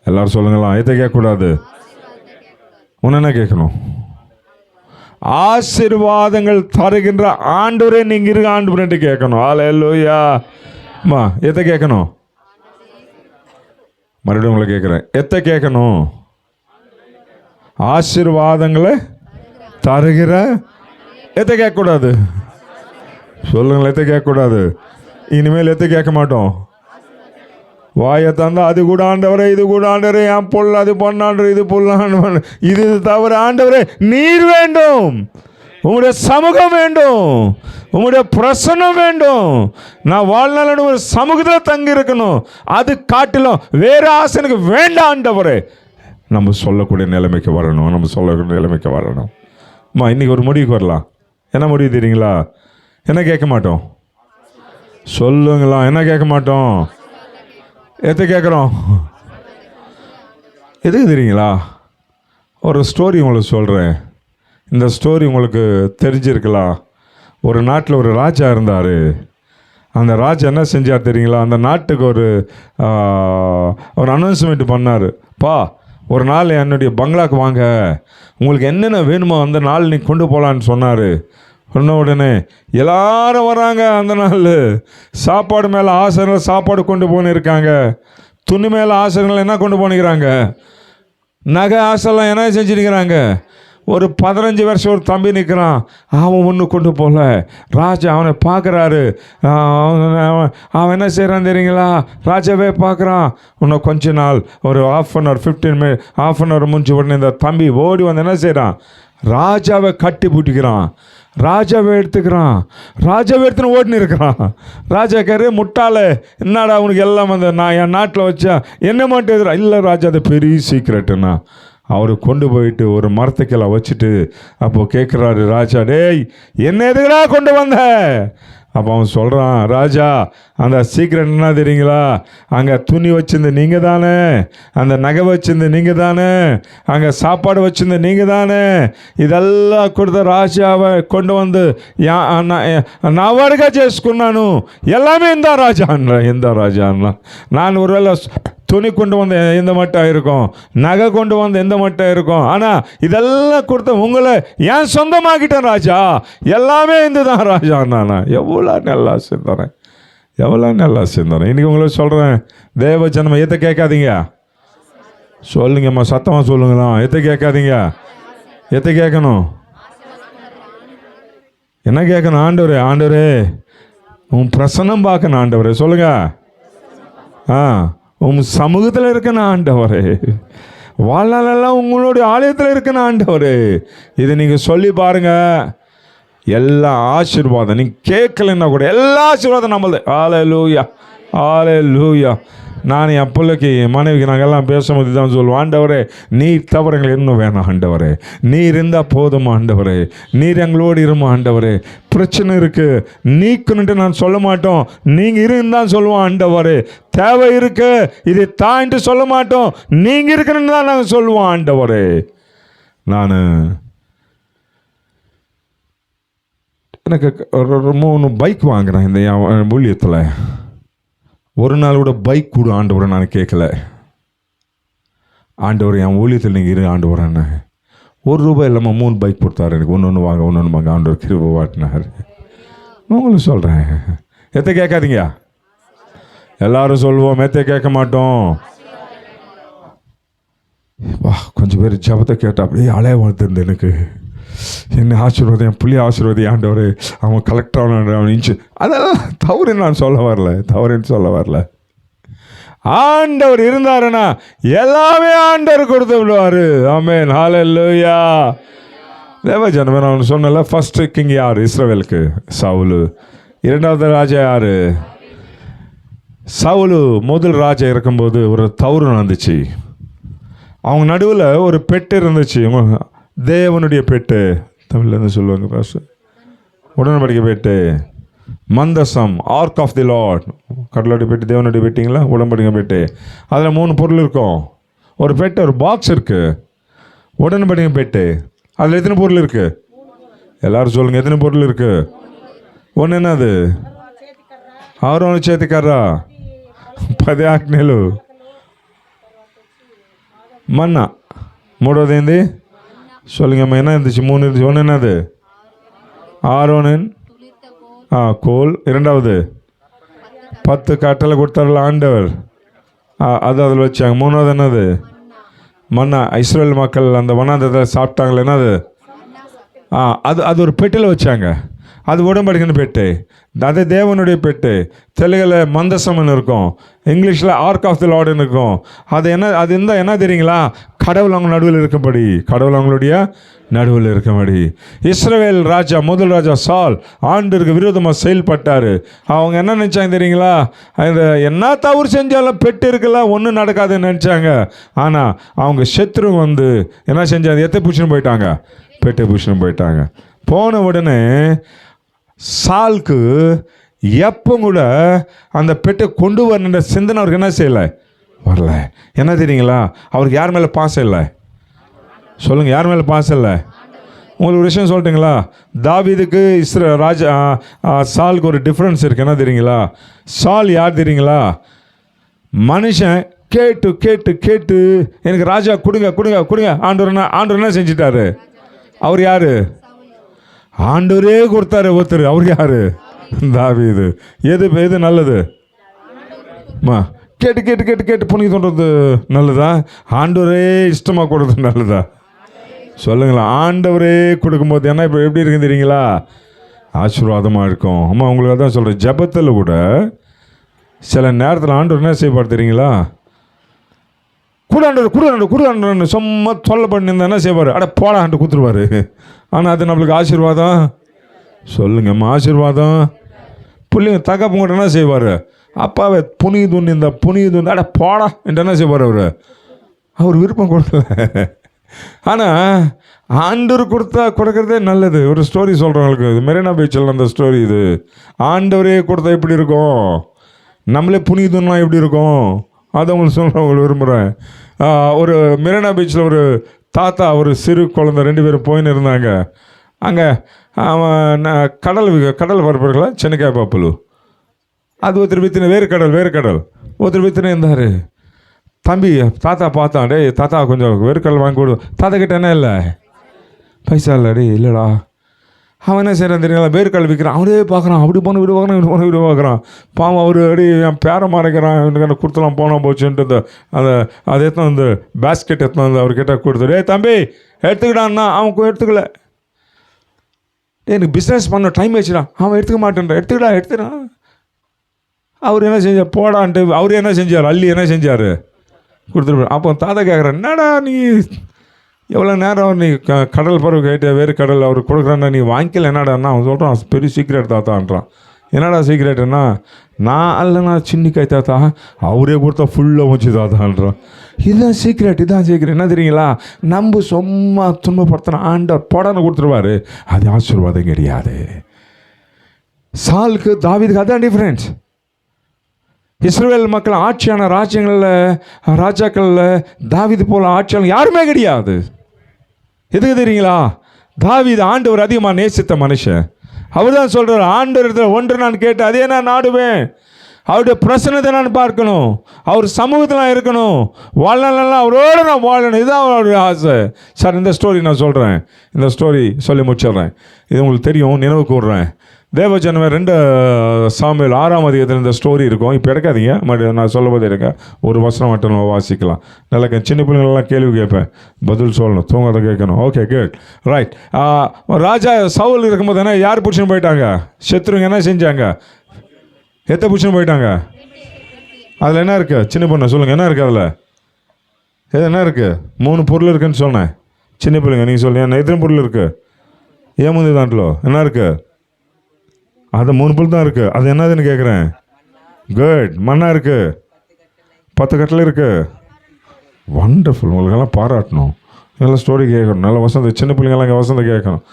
எல்லாரும் சொல்லுங்களா, எதை கேட்கக்கூடாது? உன்ன என்ன கேட்கணும்? ஆசீர்வாதங்கள் தருகின்ற ஆண்டவரே நீங்க இருக்க ஆண்டவரே கேட்கணும். ஹல்லேலூயா. அம்மா எதை கேட்கணும்? மறுபடியும் உங்களை கேட்குறேன், எதை கேட்கணும்? ஆசீர்வாதங்களை தருகிற எதை கேட்கக்கூடாது? சொல்லுங்களேன், எதை கேட்கக்கூடாது? இனிமேல் எதை கேட்க மாட்டோம். வாயை தந்தா அது கூட ஆண்டவரே, இது கூட ஆண்டவரே, என் பொருள் அது பொண்ணாண்டு, இது பொருளாண்டு, இது தவிர ஆண்டவரே நீர் வேண்டும், உங்களுடைய சமூகம் வேண்டும், உங்களுடைய பிரசன்னம் வேண்டும். நான் வாழ்நாள் ஒரு சமூகத்தில் தங்கி இருக்கணும், அது காட்டிலும் வேற ஆசை எனக்கு வேண்டாம் ஆண்டவரே. நம்ம சொல்லக்கூடிய நிலைமைக்கு வரணும். அம்மா இன்னைக்கு ஒரு முடிவுக்கு வரலாம். என்ன முடிவு தெரியுங்களா? என்ன கேட்க மாட்டோம்? சொல்லுங்களா, என்ன கேட்க மாட்டோம்? எதை கேட்குறோம்? எதுக்கு தெரியுங்களா? ஒரு ஸ்டோரி உங்களுக்கு சொல்கிறேன். இந்த ஸ்டோரி உங்களுக்கு தெரிஞ்சிருக்கலாம். ஒரு நாட்டில் ஒரு ராஜா இருந்தார். அந்த ராஜா என்ன செஞ்சார் தெரியுங்களா? அந்த நாட்டுக்கு ஒரு அனௌன்ஸ்மெண்ட் பண்ணார். ஒரு நாள் என்னுடைய பங்களாக்கு வாங்க, உங்களுக்கு என்னென்ன வேணுமோ அந்த நாள் நீ கொண்டு போகலான்னு சொன்னார். சொன்ன உடனே எல்லாரும் வராங்க. அந்த நாள் சாப்பாடு மேலே ஆசிரியர்கள் சாப்பாடு கொண்டு போனிருக்காங்க. துணி மேலே ஆசிரியர்கள் என்ன கொண்டு போனிக்கிறாங்க? நகை ஆசைலாம் என்ன செஞ்சுருக்கிறாங்க? ஒரு 15 வருஷம் ஒரு தம்பி நிற்கிறான். அவன் ஒன்று கொண்டு போகல. ராஜா அவனை பார்க்குறாரு. அவன் என்ன செய்கிறான் தெரியுங்களா? ராஜாவே பார்க்குறான். இன்னும் கொஞ்ச நாள் ஒரு ½ an hour 15 minutes ½ an hour முடிஞ்ச உடனே இந்த தம்பி ஓடி வந்து என்ன செய்கிறான்? ராஜாவை கட்டி பூட்டிக்கிறான். ராஜாவை எடுத்துன்னு ஓடினு இருக்கிறான். ராஜா கேரு, முட்டாளே என்னடா உனக்கு எல்லாம் வந்து நான் என் நாட்டில் வச்சா என்ன மட்டும் எதிரா? இல்லை ராஜா, அது பெரிய சீக்ரெட்டுண்ணா. அவரு கொண்டு போயிட்டு ஒரு மரத்துக்கெல்லாம் வச்சுட்டு அப்போ கேட்குறாரு ராஜா, டேய் என்ன எதுக்குடா கொண்டு வந்த? அப்போ அவன் சொல்கிறான், ராஜா அந்த சீக்கிரம் என்ன தெரியுங்களா, அங்கே துணி வச்சிருந்து நீங்கள் தானே, அந்த நகை வச்சிருந்து நீங்கள் தானே, அங்கே சாப்பாடு வச்சிருந்து நீங்கள் தானே, இதெல்லாம் கொடுத்த ராஜாவை கொண்டு வந்து నా వాడిగా చేసుకున్నాను, எல்லாமே இந்த ராஜா எந்த ராஜான்னா, நான் ஒருவேளை துணி கொண்டு வந்து எந்த மட்டும் இருக்கும், நகை கொண்டு வந்து எந்த மட்டும் இருக்கும், ஆனால் இதெல்லாம் கொடுத்த உங்களை ஏன் சொந்தமாக்கிட்டேன் ராஜா, எல்லாமே இந்த தான் ராஜா. நான் எவ்வளோ நல்லா சேர்ந்துறேன், எவ்வளோ நல்லா சேர்ந்துறேன். இன்றைக்கி உங்களுக்கு சொல்கிறேன், தேவ ஜனமே எதை கேட்காதீங்க, சொல்லுங்கம்மா சத்தமாக சொல்லுங்களா, எதை கேட்காதீங்க, எதை கேட்கணும், என்ன கேட்கணும்? ஆண்டவரே, ஆண்டவரே உன் பிரசன்னம் பார்க்கணும் ஆண்டவரே, சொல்லுங்க. உன் சமூகத்தில் இருக்கணும் ஆண்டவரே, வாழ்நாளெல்லாம் உங்களுடைய ஆலயத்தில் இருக்கணும் ஆண்டவரே. இதை நீங்கள் சொல்லி பாருங்க, எல்லா ஆசீர்வாதம் நீங்கள் கேட்கலன்னா கூட எல்லா ஆசீர்வாதம் நம்மளது. ஹல்லேலூயா, ஹல்லேலூயா. நான் என் பிள்ளைக்கு மனைவிக்கு நாங்கள் எல்லாம் பேசும்போது தான் சொல்லுவோம், ஆண்டவரே நீர் தவிர எங்களுக்கு இன்னும் வேணாம் ஆண்டவரே, நீர் இருந்தால் போதும் ஆண்டவரே, நீர் எங்களோடு இருமா ஆண்டவரே. பிரச்சனை இருக்குது நீக்கணுன்ட்டு நான் சொல்ல மாட்டோம், நீங்கள் இருந்தால் சொல்லுவோம் ஆண்டவரே. தேவை இருக்கு இது தான்ட்டு சொல்ல மாட்டோம், நீங்கள் இருக்கணுன்னு தான் நாங்கள் சொல்லுவோம் ஆண்டவரே. நான் எனக்கு ஒரு 3 பைக் வாங்குகிறேன் இந்த ஊழியத்தில். ஒரு நாள் கூட பைக் கூட ஆண்டவரை நான் கேட்கல. ஆண்டவர் என் ஊழியத்தில் நீங்கள் இரு ஆண்டவர், என்ன ₹1 இல்லாமல் 3 பைக் கொடுத்தாரு எனக்கு. ஒன்று வாங்க ஒன்று வாங்க ஆண்டவர் கிருபை வாட்டினார். உங்களுக்கு சொல்கிறேன், எத்தை கேட்காதீங்க. எல்லாரும் சொல்லுவோம் எத்தை கேட்க மாட்டோம். வா கொஞ்சம் பேர் ஜபத்தை கேட்டால் அப்படியே அலைய வாழ்த்துருந்து எனக்கு, என்ன ஆசீர்வாதம், என் புள்ளி ஆசீர்வாதம் ஆண்டவர், அவன் கலெக்டர் அவன் இன்ச்சு, அதெல்லாம் தவறுன்னு நான் சொல்ல வரல, தவறுன்னு சொல்ல வரல. ஆண்டவர் இருந்தாருன்னா எல்லாமே ஆண்டவர் கொடுத்து விடுவார். ஆமென், ஹல்லேலூயா. தேவஜனமே நான் சொன்னல, ஃபர்ஸ்ட் கிங் யார் இஸ்ரவேலுக்கு? சவுலு. இரண்டாவது ராஜா யார்? சவுலு. முதல் ராஜா இருக்கும்போது ஒரு தவறு நடந்துச்சு. அவங்க நடுவில் ஒரு பெட்டு இருந்துச்சு, தேவனுடைய பெட்டு, தமிழில் என்ன சொல்லுவாங்க பாஸ்டர்? உடன்படிக்கை பெட்டு, மந்தசம், ஆர்க் ஆஃப் தி லார்ட். கடவுளுடைய பெட்டு, தேவனுடைய பெட்டிங்களா, உடன்படிக்கை பெட்டு. அதில் 3 பொருள் இருக்கும். ஒரு பெட்டு, ஒரு பாக்ஸ் இருக்குது. உடன்படிக்கை பெட்டு, அதில் எத்தனை பொருள் இருக்குது? எல்லாரும் சொல்லுங்கள், எத்தனை பொருள் இருக்குது? ஒன்று என்னது? ఆరోను చేతి కర్ర, 10 ఆజ్ఞలు, மன்னா. மூணாவது ఏంది? சொல்லுங்கம்மா, என்ன இருந்துச்சு? 3 இருந்துச்சு. ஒன்று என்னது? ஆரோனின் கோல். இரண்டாவது 10 கட்டளை கொடுத்தார்கள் ஆண்டவர், அது அதில் வச்சாங்க. மூணாவது என்னது? மன்னா. இஸ்ரேல் மக்கள் அந்த வனாந்தரத்தில் சாப்பிட்டாங்களே, என்னது? அது ஒரு பெட்டியில் வச்சாங்க. அது உடன்படிக்கைன்னு பெட்டு, அது தேவனுடைய பெட்டு. தெலுங்கில் மந்தசம்னு இருக்கும், இங்கிலீஷில் ஆர்க் ஆஃப் தி லார்டுன்னு இருக்கும். அது இருந்தால் என்ன தெரியுங்களா? கடவுள் அவங்க நடுவில் இருக்கும்படி, கடவுள் அவங்களுடைய நடுவில் இருக்கும்படி. இஸ்ரவேல் ராஜா, முதல் ராஜா சால் ஆண்டருக்கு விரோதமாக செயல்பட்டார். அவங்க என்ன நினச்சாங்க தெரியுங்களா? இந்த என்ன தவறு செஞ்சாலும் பெட்டு இருக்குல்ல, ஒன்றும் நடக்காதுன்னு நினச்சாங்க. ஆனால் அவங்க சத்ரு வந்து என்ன செஞ்சாங்க? எத்தை பூச்சின்னு போயிட்டாங்க, பெட்டை பூச்சின்னு போயிட்டாங்க. போன உடனே சால்க்கு எப்போ கூட அந்த பெட்டை கொண்டு வரணுன்ற சிந்தனை அவருக்கு என்ன செய்யலை, வரல. என்ன தெரியுங்களா? அவருக்கு யார் மேலே பாசம் இல்லை? சொல்லுங்கள், யார் மேலே பாசம் இல்லை? உங்களுக்கு ஒரு விஷயம் சொல்லட்டுங்களா? தாவீதுக்கு ராஜா சாலுக்கு ஒரு டிஃப்ரென்ஸ் இருக்குது. என்ன தெரியுங்களா? சால் யார் தெரியுங்களா? மனுஷன் கேட்டு கேட்டு கேட்டு எனக்கு ராஜா கொடுங்க கொடுங்க கொடுங்க, ஆண்டவர் என்ன செஞ்சிட்டாரு? அவர் யார்? ஆண்டவரே கொடுத்தாரு ஒருத்தர், அவர் யார்? தாவீது. எது நல்லது? கேட்டு கேட்டு கேட்டு கேட்டு புனித தோன்றது நல்லதா? ஆண்டவரே இஷ்டமாக கொடுறது நல்லதா? சொல்லுங்களா. ஆண்டவரே கொடுக்கும்போது என்ன இப்போ எப்படி இருக்குன்னு தெரியுங்களா? ஆசீர்வாதமாக இருக்கும். அம்மா உங்களுக்கு அதான் சொல்கிறேன், ஜபத்தில் கூட சில நேரத்தில் ஆண்டவர் என்ன செய்வார் தெரியுங்களா? குடாண்டு சும்மா சொல்ல பண்ணியிருந்தா என்ன செய்வார்? போடாண்டு கொடுத்துருவார். ஆனால் அது நம்மளுக்கு ஆசீர்வாதம். சொல்லுங்கம்மா, ஆசீர்வாதம். பிள்ளைங்க தகப்ப கூட என்ன செய்வார்? அப்பாவை புனிதுன்னு போடா என்று என்ன செய்வார்? அவர் விருப்பம் கொடுக்கல. ஆனால் ஆண்டவர் கொடுக்கறதே நல்லது. ஒரு ஸ்டோரி சொல்கிறவங்களுக்கு, இது மெரினா பீச்சில் அந்த ஸ்டோரி. இது ஆண்டவரே கொடுத்தா எப்படி இருக்கும், நம்மளே புனிதம்னா எப்படி இருக்கும், அதை உங்களுக்கு சொல்கிறவங்களுக்கு விரும்புகிறேன். ஒரு மெரினா பீச்சில் ஒரு தாத்தா ஒரு சிறு குழந்தை 2 பேரும் போயின்னு இருந்தாங்க. அங்கே அவன் கடல் பரப்புகள சென்னைக்காய் பாப்பலு அது ஒருத்தர் வித்தின வேறு கடல் ஒருத்தர் வித்தின இருந்தார். தம்பி தாத்தா பார்த்தான், டே தாத்தா கொஞ்சம் வேர்க்கடல் வாங்கி கொடு. தாத்தா கிட்ட என்ன இல்லை, பைசா இல்லை. டே இல்லைடா. அவன் என்ன செய்கிறான் தெரியுங்களா, வேர்க்கடல் விற்கிறான். அவனே பார்க்குறான், அப்படி போன வீடு பார்க்குறான், இப்படி போன வீடு பார்க்குறான். பாவம் அவர் அடி என் பேரை மறைக்கிறான், எனக்கு கொடுத்துலாம் போனால் போச்சுன்ட்டு அதை எத்தனை வந்து பேஸ்கெட் எத்தனை வந்து அவர்கிட்ட கொடுத்துரு. டே தம்பி எடுத்துக்கிட்டான்னா அவன் எடுத்துக்கல. எனக்கு பிஸ்னஸ் பண்ண டைம் ஆச்சுடா. அவன் எடுத்துக்க மாட்டேன்றான். எடுத்துக்கிறான். அவர் என்ன செஞ்சார், போடான்ட்டு அவர் என்ன செஞ்சார், அள்ளி என்ன செஞ்சார், கொடுத்துட்டு. அப்போ தாத்தா கேட்குறேன், என்னடா நீ எவ்வளோ நேரம் நீ கடல் பருவ கேட்ட வேறு கடல் அவர் கொடுக்குறான்னா நீ வாங்கிக்கல என்னடான்னா. அவன் சொல்கிறான், பெரிய சீக்ரெட் தாத்தான்றான். என்னடா சீக்ரெட்டுன்னா, நான் அல்லைண்ணா சின்னிக்காய் தாத்தா, அவரே கொடுத்தா ஃபுல்லாக வச்சு தாத்தான்றான். இதுதான் சீக்ரெட். என்ன தெரியுங்களா, நம்ம சும்மா துன்பப்படுத்தின ஆண்டவர் போடான்னு கொடுத்துருவார். அது ஆசீர்வாதம் கிடையாது. சாலுக்கு தாவீதுக்கு அதான் டிஃப்ரென்ஸ். இஸ்ரவேல் மக்கள் ஆட்சியான ராஜாக்களில் தாவீது போல ஆட்சியாளர் யாருமே கிடையாது. எதுக்கு தெரியுங்களா, தாவீது ஆண்டவர் அதிகமாக நேசித்த மனுஷன். அவர் தான் சொல்கிறார், ஆண்டவர் ஒன்று நான் கேட்டு அதே நான் நாடுவேன். அவருடைய பிரசன்னத்தை நான் பார்க்கணும், அவர் சமூகத்தில் நான் இருக்கணும், வாழலாம் அவரோடு நான் வாழணும். இதுதான் அவருடைய ஆசை. சார் இந்த ஸ்டோரி நான் சொல்கிறேன், இந்த ஸ்டோரி சொல்லி முடிச்சிடுறேன். இது உங்களுக்கு தெரியும், நினைவு கூறுறேன். தேவஜனமே 2 சாமுவேல் 6ஆம் அதிகாரத்தில் இந்த ஸ்டோரி இருக்கும். இப்போ எடுக்காதீங்க, நான் சொல்லும் போது இருக்க ஒரு வசனம் மட்டும் நம்ம வாசிக்கலாம். நல்லா சின்ன பிள்ளைங்களெல்லாம் கேள்வி கேட்பேன், பதில் சொல்லணும், தூங்காத கேட்கணும். Okay good right. ராஜா சவுல் இருக்கும்போது என்ன யார் பிடிச்சின்னு போயிட்டாங்க, சத்ருங்க என்ன செஞ்சாங்க, எத்த பிடிச்சின்னு போயிட்டாங்க. அதில் என்ன இருக்குது, சின்ன பொண்ணு சொல்லுங்கள், என்ன இருக்குது அதில், எது என்ன இருக்குது, 3 பொருள் இருக்குதுன்னு சொன்னேன். சின்ன பிள்ளைங்க நீங்கள் சொல்லுங்கள், எத்தனை பொருள் இருக்குது, ஏமுந்து தாண்டிலோ என்ன இருக்குது, அது 3 பொருள் தான் இருக்குது. அது என்னதுன்னு கேட்குறேன். குட். மண்ணா இருக்குது, 10 கட்டில் இருக்குது. வண்டர்ஃபுல். உங்களுக்கெல்லாம் பாராட்டணும், நல்லா ஸ்டோரி கேட்கணும், நல்லா வசந்த சின்ன பிள்ளைங்கெல்லாம் இங்கே வசந்த கேட்கணும்.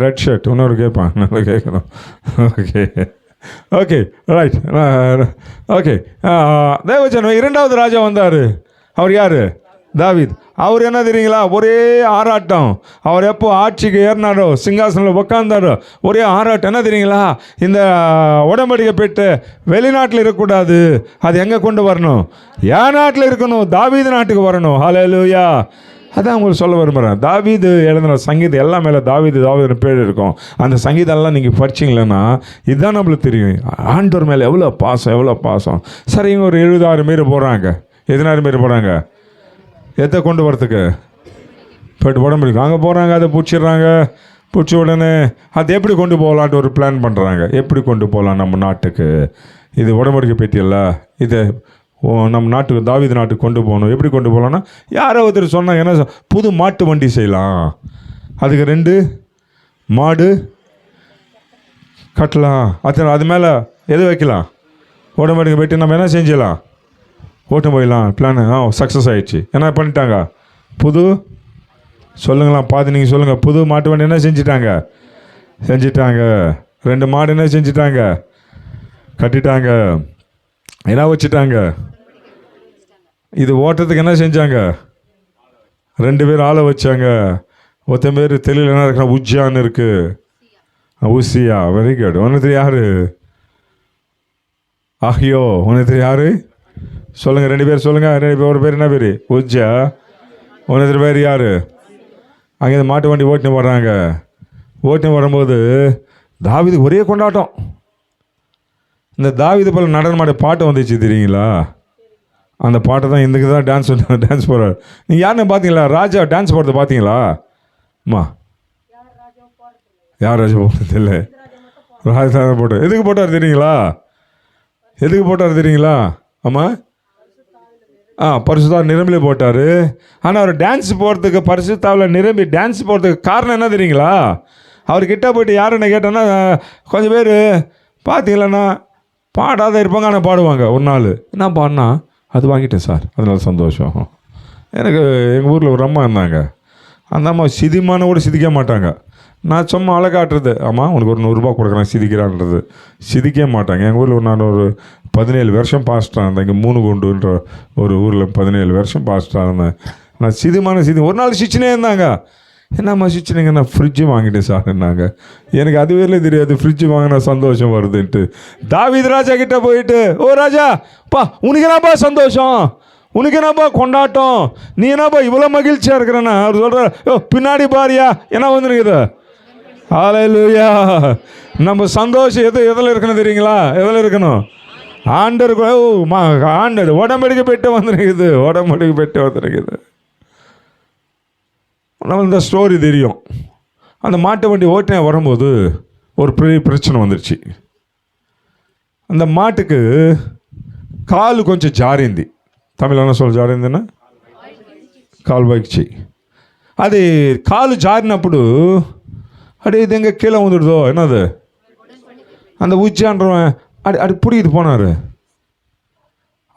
ரெட் ஷர்ட் இன்னொரு கேட்பான், நல்லா கேட்கணும். Okay right. ஓகே தேவஜனம் 2வது ராஜா வந்தார். அவர் யார், தாவீது. அவர் என்ன தெரியுங்களா, ஒரே ஆராட்டம். அவர் எப்போ ஆட்சிக்கு ஏறினாரோ, சிங்காசனில் உட்காந்தாரோ, ஒரே ஆராட்டம். என்ன தெரியுங்களா, இந்த உடம்படிக்கை பெற்று வெளிநாட்டில் இருக்கக்கூடாது, அது எங்கே கொண்டு வரணும், என் நாட்டில் இருக்கணும், தாவீது நாட்டுக்கு வரணும். ஹல்லேலூயா. அதான் உங்களுக்கு சொல்ல விரும்புகிறேன். தாவீது எழுதின சங்கீதம் எல்லாம் மேலே தாவீது பேர் இருக்கும். அந்த சங்கீதம்லாம் நீங்கள் படிச்சிங்களேன்னா இதுதான் நம்மளுக்கு தெரியும், ஆண்டவர் மேலே எவ்வளோ பாசம். சரி, இவங்க ஒரு 70,000 பேர் போகிறாங்க. 10,000 பேர் போகிறாங்க எதை கொண்டு வரத்துக்கு, போய்ட்டு போட முடியும். அங்கே போகிறாங்க, அதை பிடிச்சிடுறாங்க. பிடிச்ச உடனே அது எப்படி கொண்டு போகலான்ட்டு ஒரு பிளான் பண்ணுறாங்க. எப்படி கொண்டு போகலாம் நம்ம நாட்டுக்கு, இது உடம்படிக்கை பெட்டியல்ல, இதை நம்ம நாட்டுக்கு தாவீது நாட்டுக்கு கொண்டு போகணும். எப்படி கொண்டு போகலான்னா, யாரோ ஒருத்தர் சொன்னாங்க, என்ன புது மாட்டு வண்டி செய்யலாம், அதுக்கு 2 மாடு கட்டலாம், அது மேலே எது வைக்கலாம், உடம்படிக்கை பெட்டி நம்ம என்ன செஞ்சிடலாம், ஓட்டம் போயிடலாம். பிளான் சக்ஸஸ் ஆகிடுச்சு. என்ன பண்ணிட்டாங்க, புது சொல்லுங்களாம், பாதி நீங்கள் சொல்லுங்கள். புது மாட்டு வண்டி என்ன செஞ்சிட்டாங்க, 2 மாடு என்ன செஞ்சிட்டாங்க, கட்டிட்டாங்க, என்ன வச்சுட்டாங்க. இது ஓட்டத்துக்கு என்ன செஞ்சாங்க, 2 பேர் ஆளை வச்சாங்க. ஒருத்தன் பேர் தெளிவில் என்ன இருக்கா, உஜ்ஜான்னு இருக்குது, ஊசியா. Very good. ஒன்று யார், ஆஹியோ. ஒன்று யார் சொல்லுங்கள், 2 பேர் சொல்லுங்கள். 2 பேர். ஒரு பேர் என்ன பேர், உஜ்ஜா. ஒன்று பேர் யார், அங்கே மாட்டு வண்டி ஓட்டின்னு வர்றாங்க. ஓட்டின்னு வரும்போது தாவீது ஒரே கொண்டாட்டம். இந்த தாவீது போல நடன மாட பாட்டு வந்துச்சு தெரியுங்களா, அந்த பாட்டை தான் இதுக்கு தான் டான்ஸ் போகிறார். நீங்கள் யாருன்னு பார்த்தீங்களா, ராஜா டான்ஸ் போடுறத பார்த்தீங்களா அம்மா, யார் ராஜா போடுறது இல்லை, ராஜா போட்டார். எதுக்கு போட்டார் தெரியுங்களா, ஆமாம், பரிசுத்தாவில் நிரம்பி போட்டார். ஆனால் அவர் டான்ஸ் போகிறதுக்கு, பரிசுத்தாவில் நிரம்பி டான்ஸ் போகிறதுக்கு காரணம் என்ன தெரியுங்களா, அவர்கிட்ட போய்ட்டு யாருன்னு கேட்டோன்னா கொஞ்சம் பேர் பார்த்தீங்களன்னா பாடாத இருப்பாங்க, ஆனால் பாடுவாங்க. ஒரு நாள் என்ன பாடினா, அது வாங்கிட்டேன் சார், அதனால சந்தோஷம். எனக்கு எங்கள் ஊரில் ஒரு அம்மா இருந்தாங்க. அந்த அம்மா சிதிமான கூட சிதிக்க மாட்டாங்க. நான் சும்மா அழகாட்டுறது, ஆமாம் உனக்கு ஒரு 100 ரூபா கொடுக்குறேன் சிதிக்கிறான்றது, சிதிக்கவே மாட்டாங்க. எங்கள் ஊரில் நான் ஒரு 17 வருஷம் பாஸ்டராக இருந்தேன். இங்கே 3 குண்டுன்ற ஒரு ஊரில் 17 வருஷம் பாஸ்டராக இருந்தேன். நான் சிதி ஒரு நாள் சிச்சினே இருந்தாங்க. என்னம்மா சிச்சினிங்க? நான் ஃப்ரிட்ஜு வாங்கிட்டேன் சார் என்னாங்க. எனக்கு அதுவே தெரியாது ஃப்ரிட்ஜு வாங்கினா சந்தோஷம் வருதுன்ட்டு. தாவீது ராஜா கிட்டே போயிட்டு, ஓ ராஜா பா உனக்கு என்னப்பா சந்தோஷம், உனக்கு என்னப்பா கொண்டாட்டம், நீ என்னப்பா இவ்வளோ மகிழ்ச்சியாக இருக்கிறேன்னா? அவர் சொல்கிறார், ஓ பின்னாடி பாரியா என்ன வந்துருக்குது. ஹல்லேலூயா. நம்ம சந்தோஷம் எதில் இருக்கணும் தெரியுங்களா? எதில் இருக்கணும்? ஆண்டர் உடம்படிக்கு பெட்டு வந்துருக்குது, உடம்படிக்கு பெட்டு வந்துருக்குது. நம்ம இந்த ஸ்டோரி தெரியும். அந்த மாட்டு வண்டி ஓட்டின வரும்போது ஒரு பெரிய பிரச்சனை வந்துருச்சு. அந்த மாட்டுக்கு காலு கொஞ்சம் ஜாரிந்தி. தமிழ் என்ன சொல்ல ஜாரிந்தின்னா கால் வைச்சு. அது காலு జారినప్పుడు அடி இது எங்கே கீழே வந்துடுதோ என்னது அந்த உச்சான்றவன் அடி பிடிக்கிட்டு போனார்.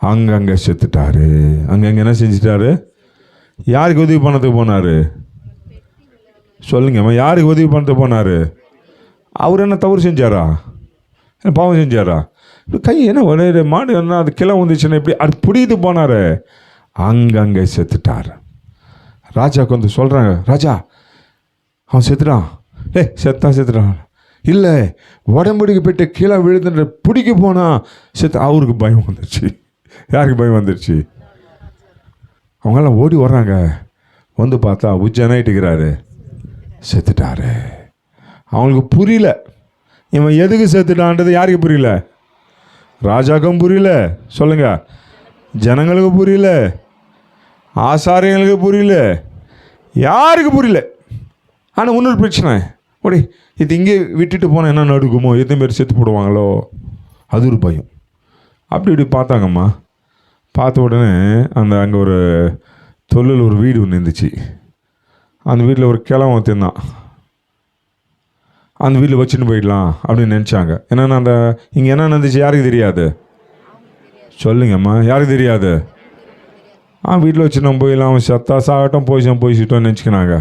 அங்கங்கே செத்துட்டாரு. அங்கங்கே என்ன செஞ்சிட்டாரு? யாருக்கு உதவி பண்ணதுக்கு போனார்? சொல்லுங்கம்மா, யாருக்கு உதவி பண்ணதுக்கு போனார்? அவர் என்ன தவறு செஞ்சாரா? என்ன பாவம் செஞ்சாரா? கை என்ன ஒரே மாடு என்ன அது கிளை வந்துச்சுன்னா இப்படி அது பிடிக்கிட்டு போனார். அங்கங்கே செத்துட்டார். ராஜாவுக்கு வந்து சொல்கிறாங்க, ராஜா அவன் செத்துட்டான். செத்துட்டான். இல்லை உடம்படிக்கு போய்ட்டு கீழே விழுதுன்ற பிடிக்க போனா செத்து. அவருக்கு பயம் வந்துடுச்சு. யாருக்கு பயம் வந்துடுச்சு? அவங்கெல்லாம் ஓடி வர்றாங்க. வந்து பார்த்தா உச்சனாயிட்டுக்கிறாரு, செத்துட்டாரு. அவங்களுக்கு புரியல இவன் எதுக்கு செத்துட்டான்றது. யாருக்கு புரியல? ராஜாக்கும் புரியல, சொல்லுங்க, ஜனங்களுக்கு புரியல, ஆசாரியங்களுக்கு புரியல, யாருக்கு புரியல. ஆனால் இன்னொரு பிரச்சனை, ஓடி இது இங்கே விட்டுட்டு போனால் என்ன நடுக்குமோ, எத்தனை பேர் செத்து போடுவாங்களோ, அது ஒரு பயம். அப்படி இப்படி பார்த்தாங்கம்மா. பார்த்த உடனே அங்கே ஒரு தொழில் ஒரு வீடு ஒன்று இருந்துச்சு. அந்த வீட்டில் ஒரு கிழவன் தின்னான். அந்த வீட்டில் வச்சுன்னு போயிடலாம் அப்படின்னு நினச்சாங்க. என்னென்னா அந்த இங்கே என்ன நடந்துச்சு யாருக்கு தெரியாது? சொல்லுங்கம்மா, யாருக்கு தெரியாது? வீட்டில் வச்சு நம்ம போயிடலாம், அவன் சத்தா சாகட்டும் போயிட்டோம்னு நினச்சிக்கினாங்க.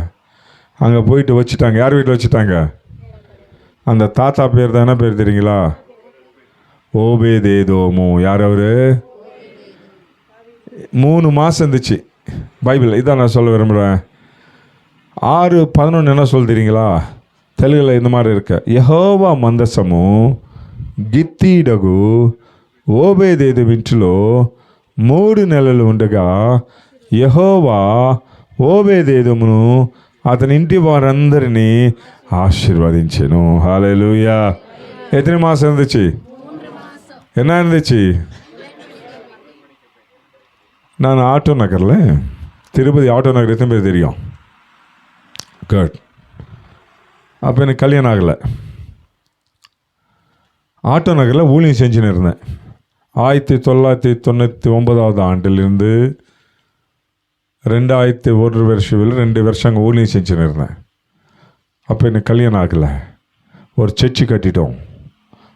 அங்கே போயிட்டு வச்சுட்டாங்க. யார் வீட்டில் வச்சுட்டாங்க? அந்த தாத்தா பேர் தான் என்ன பேர் தெரியுங்களா? ஓபேதேதோமு. யார் அவர்? 3 மாதம் இருந்துச்சு பைபிள். இதான் நான் சொல்ல விரும்புகிறேன். 6:11 என்ன சொல்ல தெரியுங்களா? தெலுங்கில் இந்த மாதிரி இருக்க, యెహోవా మందసము గిత్తీడగు ఓబేదేదోము ఇంటిలో 3 నెలలు ఉండగా యెహోవా ఓబేదేదోమును అతని ఇంటి వారందరినీ ఆశీర్వదించెను. హల్లెలూయా. எத்தனை மாதம் இருந்துச்சு? என்ன இருந்துச்சு? நான் ஆட்டோ நகரில், திருப்பதி ஆட்டோ நகர் எத்தனை பேர் தெரியும்? குட். அப்போ எனக்கு கல்யாணம் ஆகலை. ஆட்டோ நகரில் ஊழியம் செஞ்சுன்னு இருந்தேன். 1999 ஆண்டிலிருந்து 2001 வருஷம் 2 வருஷம் அங்கே ஊழியம் செஞ்சுன்னு இருந்தேன். அப்போ எனக்கு கல்யாணம் ஆகலை. ஒரு சர்ச்சு கட்டிட்டோம்.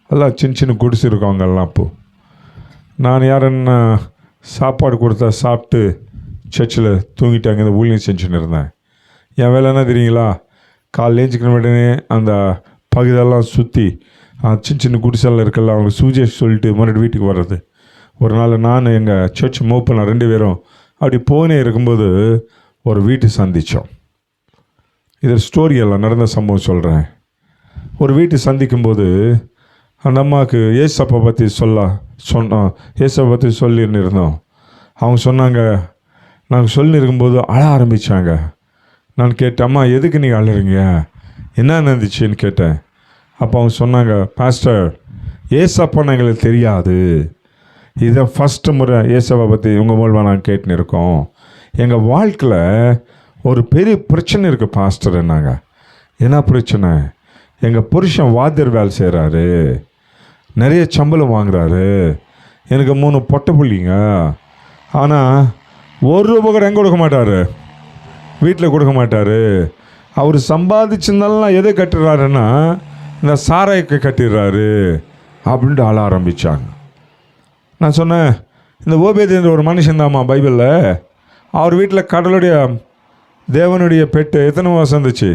எல்லாம் சின்ன குடிசை இருக்கோம் அங்கெல்லாம். அப்போது நான் யாருன்னா சாப்பாடு கொடுத்தா சாப்பிட்டு சர்ச்சில் தூங்கிட்டு அங்கே ஊழியம் செஞ்சுன்னு இருந்தேன். என் வேலை என்ன தெரியுங்களா? காலையில் ஏஞ்சிக்கிற உடனே அந்த பகுதியெல்லாம் சுற்றி சின்ன குடிசெல்லாம் இருக்கல, அவங்களுக்கு சூஜேஷ் சொல்லிட்டு மறுபடியும் வீட்டுக்கு வர்றது. ஒரு நாள் நான் எங்கள் சர்ச் மூவ் பண்ண 2 பேரும் அப்படி போனே இருக்கும்போது ஒரு வீட்டு சந்தித்தோம். இது ஸ்டோரியெல்லாம் நடந்த சம்பவம் சொல்கிறேன். ஒரு வீட்டு சந்திக்கும்போது அந்த அம்மாவுக்கு ஏசப்பை பற்றி சொன்னோம். ஏசப்பை பற்றி சொல்லின்னு இருந்தோம். அவங்க சொன்னாங்க, நாங்கள் சொல்லி இருக்கும்போது அழ ஆரம்பித்தாங்க. நான் கேட்டேன், அம்மா எதுக்கு நீங்கள் அழுறீங்க, என்ன நடந்துச்சுன்னு கேட்டேன். அப்போ அவங்க சொன்னாங்க, பாஸ்டர் ஏசப்பான்னு எங்களுக்கு தெரியாது, இதை ஃபஸ்ட்டு முறை ஏசப்பை பற்றி உங்கள் மூலமாக நாங்கள் கேட்டுன்னு இருக்கோம். எங்கள் வாழ்க்கையில் ஒரு பெரிய பிரச்சனை இருக்குது பாஸ்டர். என்னாங்க என்ன பிரச்சனை? எங்கள் புருஷன் வாத்தியர் வேலை செய்கிறாரு, நிறைய சம்பளம் வாங்குறாரு, எனக்கு 3 பொட்டை பிள்ளைங்க. ஆனால் ₹1 கூட எங்கே கொடுக்க மாட்டார், வீட்டில் கொடுக்க மாட்டார். அவர் சம்பாதிச்சிருந்தாலும் எதை கட்டுறாருன்னா இந்த சாராய்க்கு கட்டிடுறாரு அப்படின்ட்டு ஆள ஆரம்பித்தாங்க. நான் சொன்னேன், இந்த ஓபேதேன்ற ஒரு மனுஷன்தாம்மா பைபிளில், அவர் வீட்டில் கடவுளுடைய தேவனுடைய பெட்டு எத்தனை மாதம் இருந்துச்சு?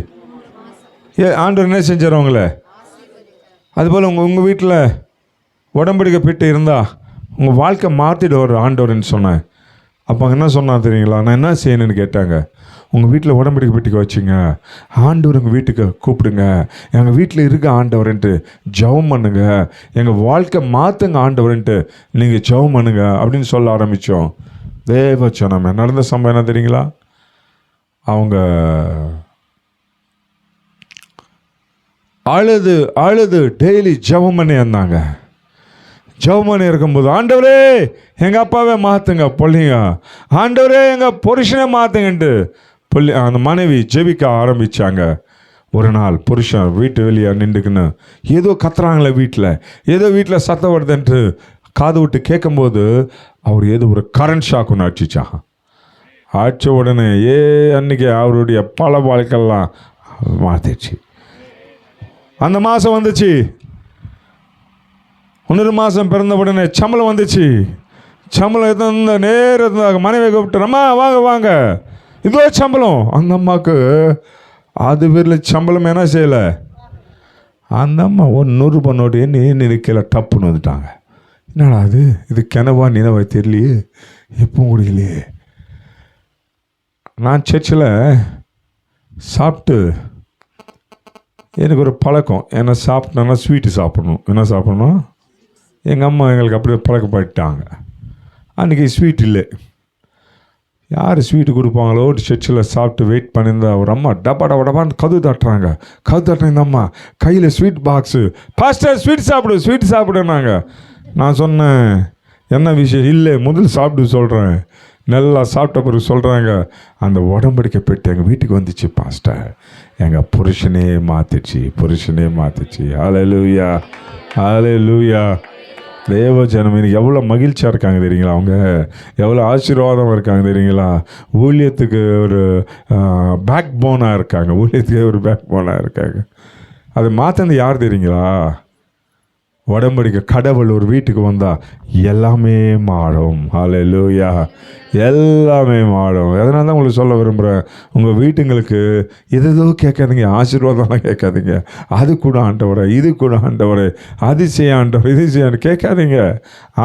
ஆண்டவர் என்ன செஞ்சார் அவங்கள? அதுபோல் உங்கள் வீட்டில் உடம்படிக்கை பெட்டு இருந்தால் உங்கள் வாழ்க்கை மாற்றிடுவார் ஆண்டவர்னு சொன்னேன். அப்போ என்ன சொன்னா தெரியுங்களா? நான் என்ன செய்யணும்னு கேட்டாங்க. உங்கள் வீட்டில் உடம்படிக்கை பெட்டிக்க வச்சுங்க, ஆண்டவர் உங்கள் வீட்டுக்கு கூப்பிடுங்க, எங்கள் வீட்டில் இருக்க ஆண்டவர்ன்ட்டு ஜெபம் பண்ணுங்க, எங்கள் வாழ்க்கை மாற்றுங்க ஆண்டவர்ன்ட்டு நீங்கள் ஜெபம் பண்ணுங்க அப்படின்னு சொல்ல ஆரம்பித்தோம். தேவச்சனமே நடந்த சம்பவம் என்ன தெரியுங்களா? அவங்க அழுது டெய்லி ஜெபம் பண்ணி இருந்தாங்க. ஜெபம் பண்ணி இருக்கும்போது, ஆண்டவரே எங்கள் அப்பாவே மாற்றுங்க பொல்லிங்க, ஆண்டவரே எங்கள் புருஷனே மாற்றுங்கன்ட்டு அந்த மனைவி ஜெபிக்க ஆரம்பித்தாங்க. ஒரு நாள் புருஷன் வீட்டு வெளியே நின்றுக்குன்னு ஏதோ கத்துறாங்களே, வீட்டில் சத்தம் வருதுன்ட்டு காது விட்டு கேட்கும்போது அவர் ஏதோ ஒரு கரண்ட் ஷாக் ஒன்று அடிச்சிச்சான். அடித்த உடனே அன்றைக்கி அவருடைய பல வாழ்க்கைலாம் மாற்றிடுச்சு. அந்த மாதம் வந்துச்சு. இன்னொரு மாதம் பிறந்த உடனே சம்பளம் வந்துச்சு. சம்பளம் எந்த நேரம் மனைவி கூப்பிட்டு, அம்மா வாங்க வாங்க, இதோ சம்பளம். அந்த அம்மாவுக்கு அது பேரில் சம்பளம் என்ன செய்யலை. அந்த அம்மா ஒரு 100 ரூபாய் நோட்டு என்ன கீழே டப்புன்னு வந்துட்டாங்க. என்னடா இது கிணவா நினைவா தெரியலையே, எப்பவும் குடிக்கலையே. நான் சர்ச்சில் சாப்பிட்டு எனக்கு ஒரு பழக்கம், என்ன சாப்பிட்டேன்னா ஸ்வீட்டு சாப்பிடணும். என்ன சாப்பிடணும்? எங்கள் அம்மா எங்களுக்கு அப்படியே பழக்கப்பட்டாங்க. அன்றைக்கி ஸ்வீட் இல்லை. யார் ஸ்வீட்டு கொடுப்பாங்களோ சர்ச்சில் சாப்பிட்டு வெயிட் பண்ணியிருந்தா ஒரு அம்மா டப்பான்னு கதவு தட்டுறாங்க. இந்த அம்மா கையில் ஸ்வீட் பாக்ஸு, பாஸ்டர் ஸ்வீட் சாப்பிடுனாங்க. நான் சொன்னேன், என்ன விஷயம்? இல்லை, முதல் சாப்பிட்டு சொல்கிறேன். நல்லா சாப்பிட்ட பிறகு சொல்கிறாங்க, அந்த உடம்படிக்கை பெட்டு எங்கள் வீட்டுக்கு வந்துச்சு பாஸ்டர், எங்கள் புருஷனே மாற்றிச்சு. ஹல்லேலூயா, ஹல்லேலூயா. தேவ ஜனம் இன்னைக்கு எவ்வளோ மகிழ்ச்சியாக இருக்காங்க தெரியுங்களா? அவங்க எவ்வளோ ஆசீர்வாதமாக இருக்காங்க தெரியுங்களா? ஊழியத்துக்கு ஒரு பேக் போனாக இருக்காங்க. அது மாற்றினது யார் தெரியுங்களா? உடம்படிக்கை கடவுள் ஒரு வீட்டுக்கு வந்தால் எல்லாமே மாறும். ஹல்லேலூயா, எல்லாமே மாறும். அதனால தான் உங்களுக்கு சொல்ல விரும்புகிறேன், உங்கள் வீட்டுங்களுக்கு எதோ கேட்காதீங்க, ஆசீர்வாதம்லாம் கேட்காதீங்க. அது கூட ஆண்டவரே, இது கூட ஆண்டவரே, அது செய்ய ஆண்டவர், இது செய்ய கேட்காதீங்க.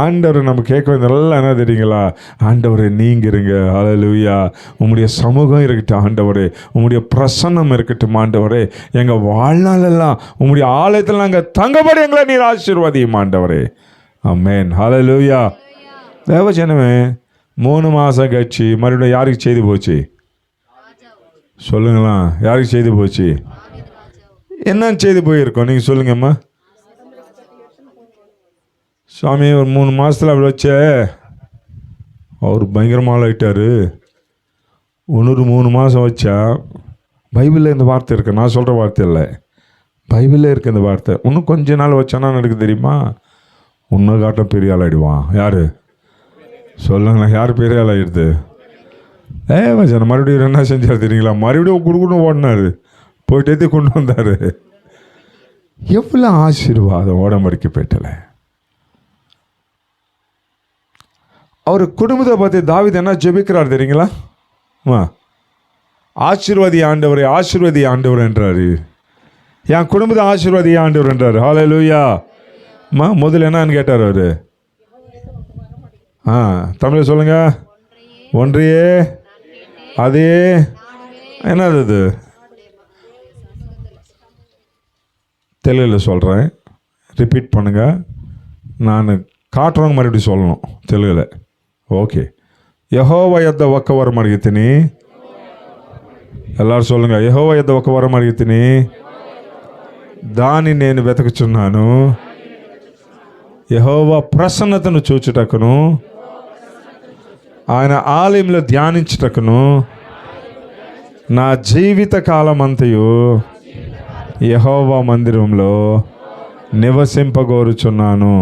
ஆண்டவர் நம்ம கேட்க வேண்டியதெல்லாம் என்ன தெரியுங்களா? ஆண்டவரே நீங்கள் இருங்க, ஹல்லேலூயா, உங்களுடைய சமூகம் இருக்கட்டும் ஆண்டவரே, உங்களுடைய பிரசன்னம் இருக்கட்டும் ஆண்டவரே, எங்கள் வாழ்நாளெல்லாம் உங்களுடைய ஆலயத்தில் நாங்கள் தங்கப்படி எங்களை நீர் ஆசீர்வாதியும் ஆண்டவரே. ஆமென், ஹல்லேலூயா. தேவஜனமே 3 மாதம் கழிச்சு மறுபடியும் யாருக்கு செய்தி போச்சு? சொல்லுங்களா, யாருக்கு செய்தி போச்சு? என்னன்னு செய்தி போயிருக்கோம்? நீங்கள் சொல்லுங்கம்மா. சுவாமி ஒரு 3 மாதத்தில் அப்படி வச்ச அவர் பயங்கரமாக ஆகிட்டார். இன்னொரு 3 மாதம் வச்சா, பைபிளில் இந்த வார்த்தை இருக்குது, நான் சொல்கிற வார்த்தை இல்லை, பைபிளில் இருக்குது இந்த வார்த்தை. இன்னும் கொஞ்ச நாள் வச்சானா எனக்கு தெரியுமா? இன்னும் காட்டம் பெரிய ஆள் ஆகிடுவான். யார் சொல்லுங்களா? யார் பெரிய ஆள் ஆகிடுது? வச்சா மறுபடியும் என்ன செஞ்சார் தெரியுங்களா? மறுபடியும் குடுக்குன்னு ஓடினார், போயிட்டே கொண்டு வந்தார். எவ்வளோ ஆசீர்வாதம் உடம்படிக்கை பெட்டல. அவர் குடும்பத்தை பற்றி தாவீது என்ன ஜெபிக்கிறார் தெரியுங்களா? ஆசீர்வாதி ஆண்டவர் என்றார். என் குடும்பத்தை ஆசீர்வாதி ஆண்டவர் என்றார். ஹல்லேலூயா. முதல்ல என்னன்னு கேட்டார் அவர்? தமிழ் சொல்லுங்க. ஒன்றையே அதே என்னது அது? தெலுங்கில் சொல்கிறேன், ரிப்பீட் பண்ணுங்க. நான் காட்டுறவங்க மறுபடியும் சொல்லணும் தெலுங்கில். ఓకే. యెహోవా యొద్ద ఒక్క వరం అడిగితిని. எல்லாரும் சொல்லுங்க, యెహోవా యొద్ద ఒక్క వరం అడిగితిని, దాన్ని నేను వెతుకుచున్నాను. యెహోవా ప్రసన్నతను చూచుటకును, ఆయన ఆలయంలో ధ్యానించుటకును నా జీవిత కాలమంతయు యెహోవా మందిరంలో నివసింపగోరుచున్నాను.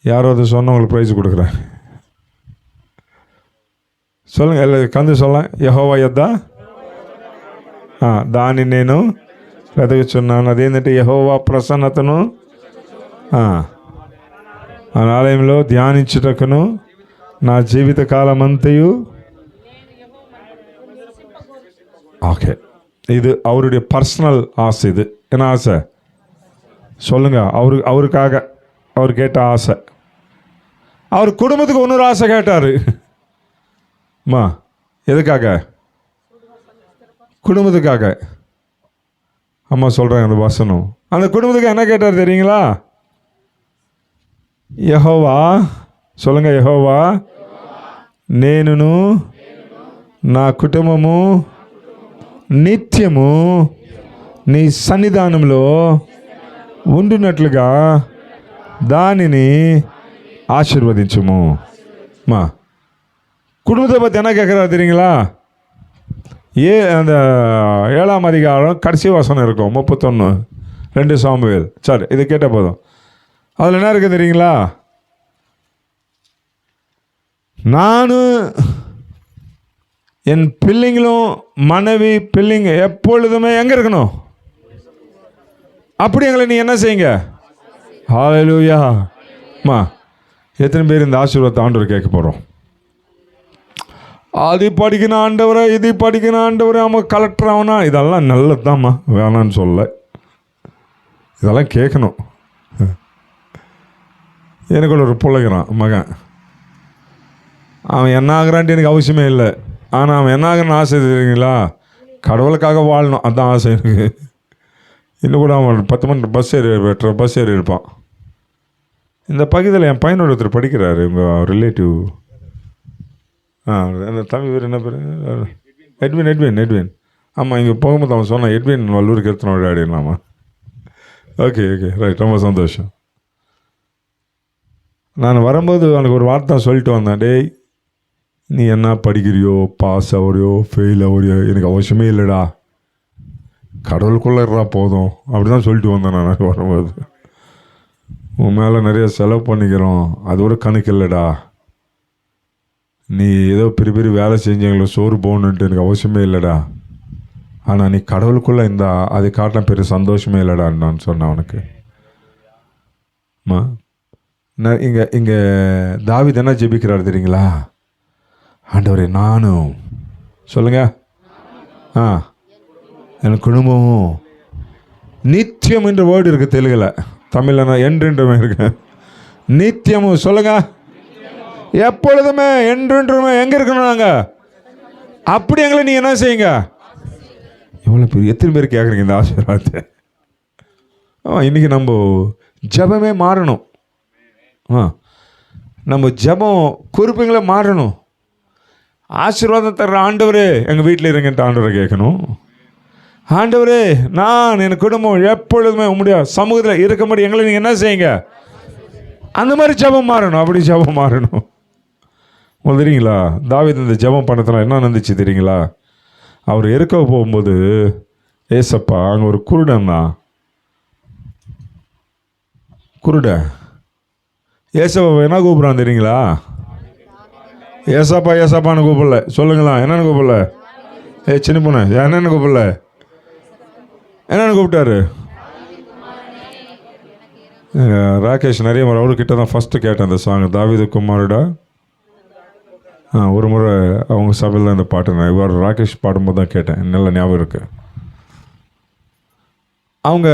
யாரோ அதை சொன்னவங்களுக்கு ப்ரைஸ் கொடுக்குறேன். சொல்லுங்க, எல்லாம் கந்து சொல்லலாம். యెహోవా యొద్ద దాన్ని నేను వెతుకుచున్నాను. అదేంటంటే యెహోవా ప్రసన్నతను ఆలయంలో ధ్యానించుటకును నా జీవిత కాలమంతయు ஓகே, இது அவருடைய பர்சனல் ஆசை. இது என்ன ஆசை சொல்லுங்க? அவருக்காக அவர் கேட்ட ஆசை. அவர் குடும்பத்துக்கு இன்னொரு ஆசை கேட்டார். மா, எதுக்காக? குடும்பத்துக்காக. அம்மா சொல்கிறாங்க அந்த வசனம். அந்த குடும்பத்துக்கு என்ன கேட்டார் தெரியுங்களா? యెహోవా, சொல்லுங்க, యెహోవా, నేనును నా కుటుంబము నిత్యము నీ సన్నిధానంలో ఉండునట్లుగా దానిని ஆசீர்வதிச்சுமோ. மா, குடும்பத்தை பற்றி என்ன கேட்குறாரு தெரியுங்களா? அந்த 7ஆம் அதிகாரம் கடைசி வசனம் இருக்கும், 31, 2 சாமுவேல். சரி, இது கேட்ட போதும். அதில் என்ன இருக்குது தெரியுங்களா? நானும் என் பிள்ளைங்களும் மனைவி பிள்ளைங்க எப்பொழுதுமே எங்கே இருக்கணும்? அப்படி எங்களை நீ என்ன செய்யுங்க? ஹல்லேலூயா. மா, எத்தனை பேர் இந்த ஆசீர்வாதத்தை ஆண்டவர் கேட்க போகிறோம்? அது படிக்கணும் ஆண்டவரை, இது படிக்கணும் ஆண்டவரை, அவன் கலெக்டர் ஆகனா, இதெல்லாம் நல்லது தான்மா, வேணான்னு சொல்ல. இதெல்லாம் கேட்கணும். எனக்கு ஒரு பிள்ளைக்கிறான் மகன், அவன் என்ன ஆகிறான்ட்டு எனக்கு அவசியமே இல்லை. ஆனால் அவன் என்ன ஆகிறான்னு ஆசை தெரியுங்களா? கடவுளுக்காக வாழணும், அதுதான் ஆசை எனக்கு. இன்னும் கூட அவன் 10 மணி பஸ் ஏறி இருப்பான். இந்த பகுதியில் என் பையனோட ஒருத்தர் படிக்கிறாரு, உங்கள் ரிலேட்டிவ். அந்த தமிழ் பேர் என்ன பேர்? எட்வின். ஆமாம், இங்கே போகும்போது அவன் சொன்னான், எட்வின் வல்லூருக்கு எடுத்துன விளையாடிடலாமா. ஓகே, ரைட், ரொம்ப சந்தோஷம். நான் வரும்போது அவனுக்கு ஒரு வார்த்தை சொல்லிட்டு வந்தேன், டேய், நீ என்ன படிக்கிறியோ, பாஸ் ஆகுறியோ, ஃபெயில் ஆகுறியோ, எனக்கு அவசியமே இல்லைடா, கடவுளுக்குள்ளே இருறா போதும், அப்படி தான் சொல்லிட்டு வந்தேன் நான் வரும்போது. உன் மேலே நிறைய செலவு பண்ணிக்கிறோம், அது ஒரு கணக்கு இல்லைடா, நீ ஏதோ பெரிய பெரிய வேலை செஞ்சவங்களை சோறு போகணுன்ட்டு எனக்கு அவசியமே இல்லைடா, ஆனால் நீ கடவுளுக்குள்ளே இருந்தா அதை காட்டின பெரிய சந்தோஷமே இல்லைடான்னு நான் சொன்னேன் அவனுக்கு. நான் இங்கே தாவீது என்ன ஜெபிக்கிறார் தெரியுங்களா? ஆண்டவரே, நானும், சொல்லுங்க, என் குடும்பமும் நித்தியம் என்ற வேர்டு இருக்குது தெலுங்குல. தமிழில் நான் என்றென்றுமே இருக்கு. நித்தியமும், சொல்லுங்க, எப்பொழுதுமே என்றென்றுமே எங்கே இருக்கணும் நாங்கள்? அப்படி எங்களை நீ என்ன செய்யுங்க? எவ்வளோ பேர், எத்தனை பேர் கேட்குறீங்க இந்த ஆசீர்வாதத்தை? இன்றைக்கி நம்ம ஜபமே மாறணும். நம்ம ஜபம் குறிப்புங்களை மாறணும். ஆசீர்வாதம் தர்ற ஆண்டவரே எங்கள் வீட்டில் இருங்கன்ட்டு ஆண்டவரை கேட்கணும். ஆண்டவரே, நான் என் குடும்பம் எப்பொழுதுமே உங்களுடைய சமூகத்தில் இருக்க முடியும், எங்களை நீங்கள் என்ன செய்யுங்க? அந்த மாதிரி ஜபம் மாறணும். அப்படி ஜபம் மாறணும். உங்களுக்கு தெரியுங்களா, தாவீது இந்த ஜபம் பண்ணத்தில் என்ன நடந்துச்சு தெரியுங்களா? அவர் இருக்க போகும்போது ஏசப்பா அங்கே ஒரு குருடன் தான், குருடன். ஏசப்பா என்ன கூப்பிட்றான் தெரியுங்களா? ஏசப்பான்னு கூப்பிடல, சொல்லுங்களா, என்னென்னு கூப்பிடல? சின்ன பொண்ணு, என்னென்னு கூப்பிடல, என்னென்னு கூப்பிட்டாரு? ராகேஷ் நிறைய முறை அவர்கிட்ட தான் ஃபஸ்ட்டு கேட்டேன் அந்த சாங், தாவீது குமாரடா. ஒரு முறை அவங்க சபையில் தான் இந்த பாட்டு நான் இவர் ராகேஷ் பாடும்போது தான் கேட்டேன், நல்ல ஞாபகம் இருக்கு. அவங்க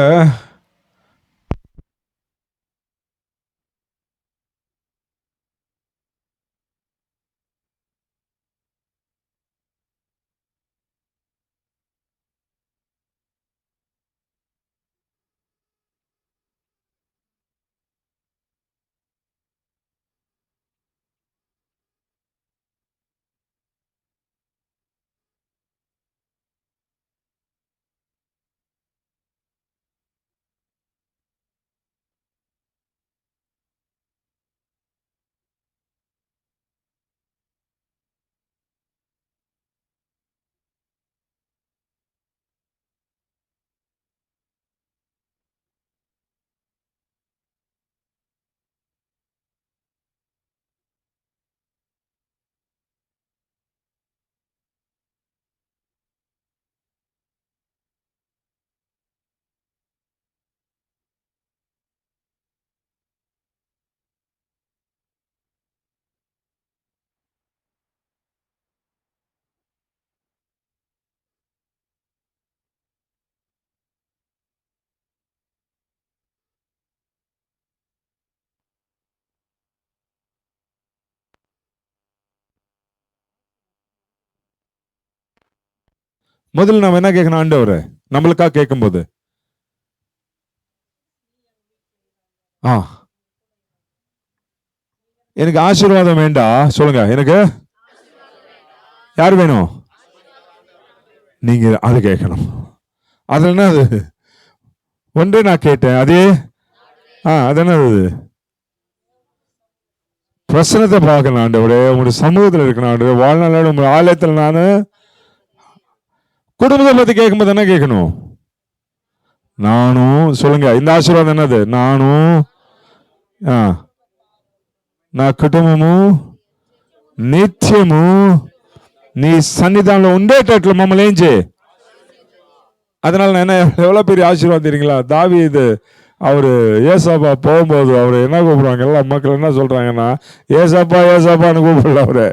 முதல்ல நம்ம என்ன கேட்கணும்? ஆண்டவரே நம்மளுக்காக கேட்கும்போது எனக்கு ஆசீர்வாதம் வேண்டாம் சொல்லுங்க. எனக்கு யார் வேணும்? நீங்க அது கேட்கணும். அது என்ன? அது ஒன்றே நான் கேட்டேன். அதே அது என்னது? பிரசனத்தை பார்க்கணும் ஆண்டவரே, உங்களுடைய சமூகத்தில் இருக்கணும் ஆண்டவரே. வாழ்நாளோட உங்க ஆலயத்தில் நான் குடும்பத்தை பத்தி கேட்கும்போது என்ன கேட்கணும்? நானும் சொல்லுங்க. இந்த ஆசீர்வாதம் என்னது? நானும் నా కుటుంబము నిత్యము నీ సన్నిధానంలో ఉండేటట్లు మమ్మల్ని ఏం చేయి. அதனால என்ன எவ்வளோ பெரிய ஆசீர்வாதம் தெரியுங்களா? தாவீது அவரு ஏசாப்பா போகும்போது அவரு என்ன கூப்பிடுவாங்க? எல்லா மக்கள் என்ன சொல்றாங்கன்னா, ஏசாப்பா ஏசாப்பான்னு கூப்பிடல, அவரு